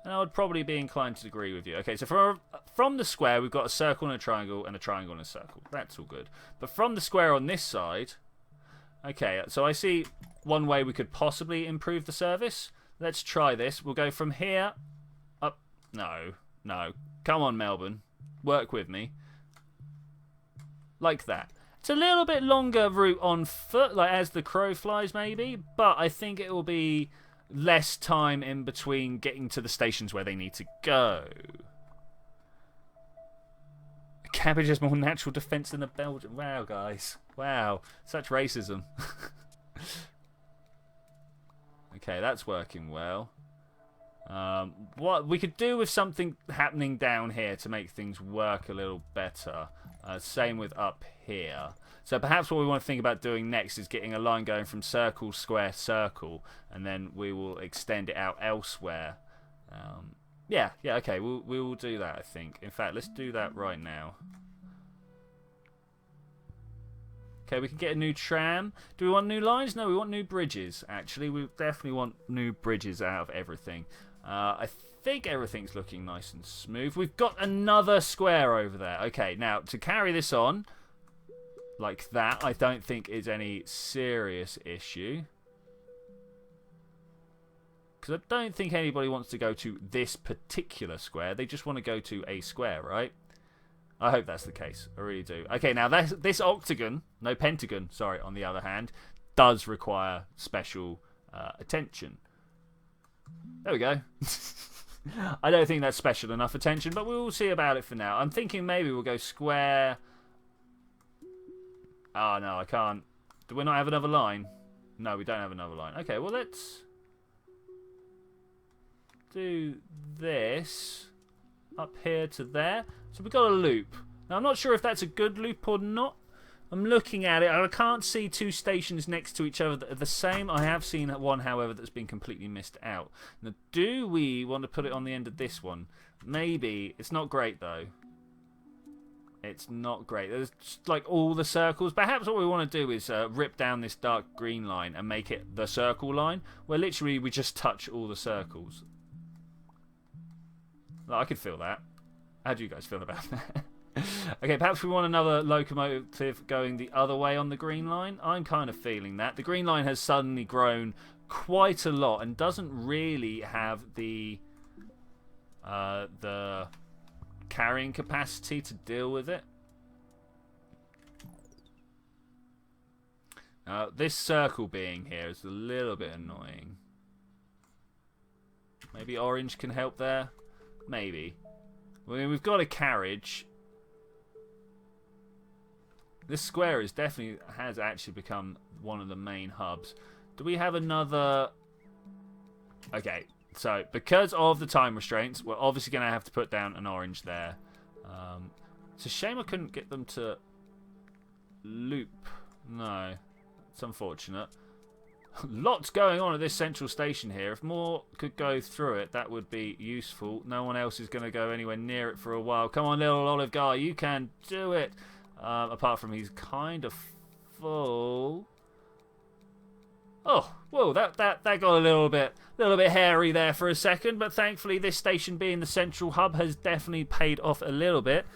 And I would probably be inclined to agree with you. Okay, so from the square, we've got a circle and a triangle and a circle. That's all good. But from the square on this side... Okay, so I see one way we could possibly improve the service. Let's try this. We'll go from here up. No. Come on, Melbourne. Work with me. Like that. It's a little bit longer route on foot, like as the crow flies maybe, but I think it will be less time in between getting to the stations where they need to go. Cabbage has more natural defence than a Belgian. Wow, guys. Wow. Such racism. Okay, that's working well. What we could do with something happening down here to make things work a little better. Same with up here. So perhaps what we want to think about doing next is getting a line going from circle, square, circle, and then we will extend it out elsewhere. Yeah, okay, we will do that, I think. In fact, let's do that right now. Okay, we can get a new tram. Do we want new lines? No, we want new bridges, actually. We definitely want new bridges out of everything. I think everything's looking nice and smooth. We've got another square over there. Okay, now, to carry this on, like that, I don't think is any serious issue. Because I don't think anybody wants to go to this particular square. They just want to go to a square, right? I hope that's the case. I really do. Okay, now this octagon, no pentagon, sorry, on the other hand, does require special attention. There we go. I don't think that's special enough attention, but we'll see about it for now. I'm thinking maybe we'll go square. Oh, no, I can't. Do we not have another line? No, we don't have another line. Okay, well, let's do this up here to there. So we've got a loop. Now, I'm not sure if that's a good loop or not. I'm looking at it. I can't see two stations next to each other that are the same. I have seen one, however, that's been completely missed out. Now, do we want to put it on the end of this one? Maybe. It's not great, though. It's not great. There's just, like all the circles. Perhaps what we want to do is rip down this dark green line and make it the circle line, where literally we just touch all the circles. Well, I could feel that. How do you guys feel about that? Okay, perhaps we want another locomotive going the other way on the green line. I'm kind of feeling that. The green line has suddenly grown quite a lot and doesn't really have the carrying capacity to deal with it. This circle being here is a little bit annoying. Maybe orange can help there? Maybe. I mean, we've got a carriage. This square has actually become one of the main hubs. Do we have another? Okay, so because of the time restraints, we're obviously going to have to put down an orange there. It's a shame I couldn't get them to loop. No, it's unfortunate. Lots going on at this central station here. If more could go through it, that would be useful. No one else is going to go anywhere near it for a while. Come on, little olive guy, you can do it. Apart from he's kind of full. Oh, whoa, that got a little bit hairy there for a second, but thankfully this station being the central hub has definitely paid off a little bit.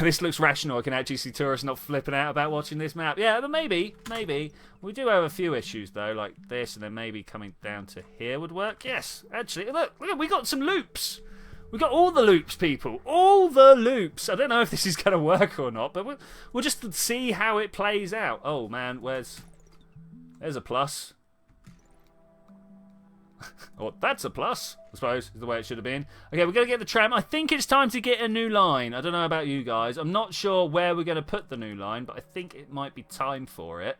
This looks rational. I can actually see tourists not flipping out about watching this map. Yeah, but maybe. We do have a few issues, though, like this, and then maybe coming down to here would work. Yes, actually, look, we got some loops. We got all the loops, people. All the loops. I don't know if this is going to work or not, but we'll just see how it plays out. Oh, man, there's a plus. Oh, that's a plus, I suppose, is the way it should have been. Okay, we're going to get the tram. I think it's time to get a new line. I don't know about you guys. I'm not sure where we're going to put the new line, but I think it might be time for it.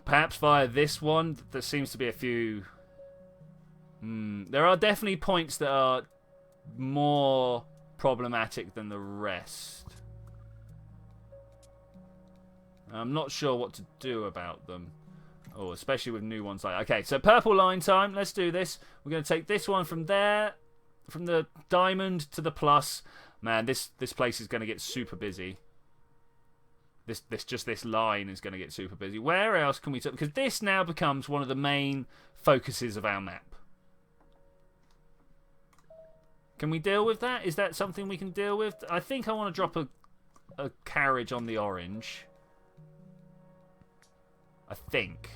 Perhaps via this one. There seems to be a few... There are definitely points that are more problematic than the rest. I'm not sure what to do about them. Oh, especially with new ones like... Okay, so purple line time. Let's do this. We're going to take this one from there, from the diamond to the plus. Man, this place is going to get super busy. This line is going to get super busy. Where else can we... Because this now becomes one of the main focuses of our map. Can we deal with that? Is that something we can deal with? I think I want to drop a carriage on the orange. I think.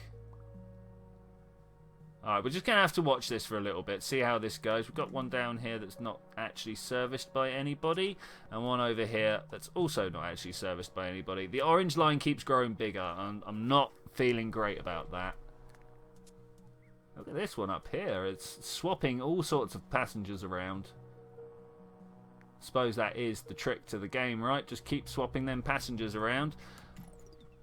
Alright, we're just going to have to watch this for a little bit, see how this goes. We've got one down here that's not actually serviced by anybody, and one over here that's also not actually serviced by anybody. The orange line keeps growing bigger, and I'm not feeling great about that. Look at this one up here. It's swapping all sorts of passengers around. I suppose that is the trick to the game, right? Just keep swapping them passengers around.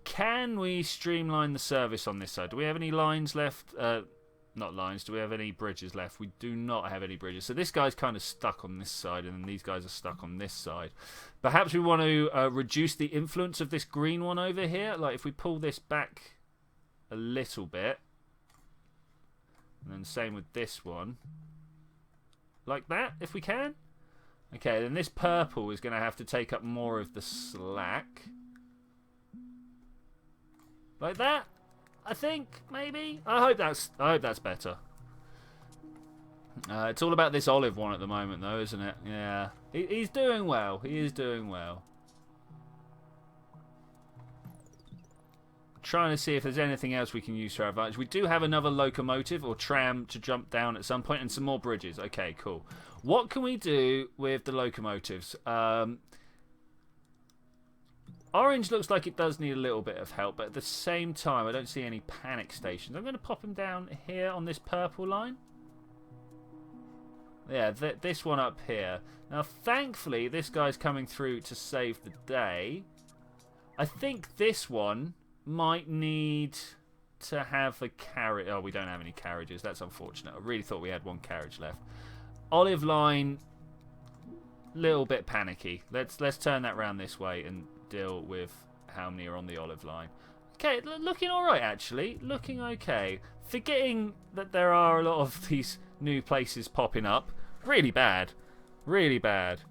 Can we streamline the service on this side? Do we have any lines left? Not lines. Do we have any bridges left? We do not have any bridges. So this guy's kind of stuck on this side, and then these guys are stuck on this side. Perhaps we want to reduce the influence of this green one over here. Like if we pull this back a little bit. And then same with this one. Like that, if we can. Okay, then this purple is going to have to take up more of the slack. Like that, I think, maybe. I hope that's better. It's all about this olive one at the moment, though, isn't it? Yeah, he's doing well. He is doing well. Trying to see if there's anything else we can use to our advantage. We do have another locomotive or tram to jump down at some point, and some more bridges. Okay, cool. What can we do with the locomotives? Orange looks like it does need a little bit of help, but at the same time, I don't see any panic stations. I'm going to pop him down here on this purple line. Yeah, this one up here. Now, thankfully, this guy's coming through to save the day. I think this one might need to have a carriage. Oh, we don't have any carriages. That's unfortunate. I really thought we had one carriage left. Olive line, little bit panicky. Let's turn that round this way and deal with how many are on the olive line. Okay, looking all right actually. Looking okay. Forgetting that there are a lot of these new places popping up. Really bad. Really bad.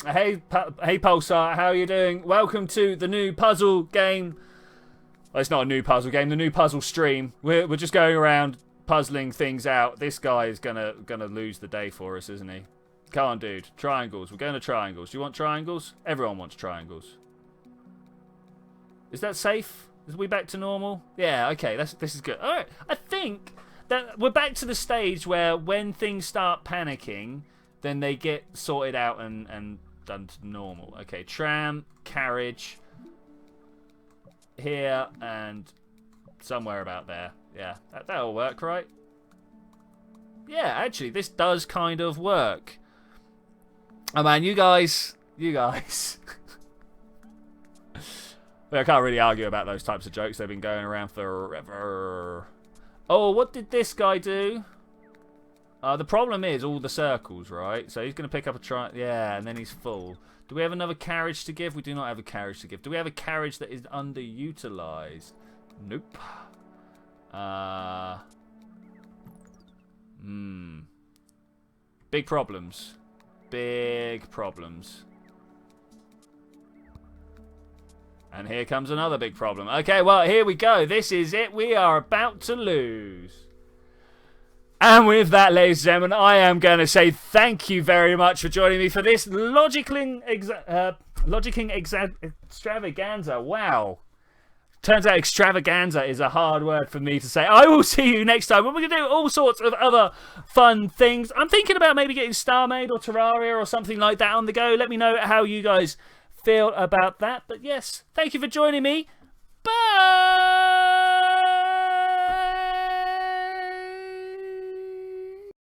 Hey Pulsar, how are you doing? Welcome to the new puzzle game. Well, it's not a new puzzle game, the new puzzle stream. We're just going around puzzling things out. This guy is gonna lose the day for us, isn't he? Come on, dude. Triangles. We're going to triangles. Do you want triangles? Everyone wants triangles. Is that safe? Are we back to normal? Yeah, okay. This is good. All right. I think that we're back to the stage where when things start panicking, then they get sorted out and done to normal. Okay, tram, carriage, here, and somewhere about there. Yeah, that'll work, right? Yeah, actually, this does kind of work. Oh man, you guys. I can't really argue about those types of jokes. They've been going around forever. Oh, what did this guy do? The problem is all the circles, right? So he's going to pick up a yeah, and then he's full. Do we have another carriage to give? We do not have a carriage to give. Do we have a carriage that is underutilized? Nope. Big problems. Big problems. And here comes another big problem. Okay, well, here we go. This is it. We are about to lose. And with that, ladies and gentlemen, I am going to say thank you very much for joining me for this logicking extravaganza. Wow. Turns out extravaganza is a hard word for me to say. I will see you next time when we're going to do all sorts of other fun things. I'm thinking about maybe getting StarMade or Terraria or something like that on the go. Let me know how you guys feel about that. But yes, thank you for joining me. Bye!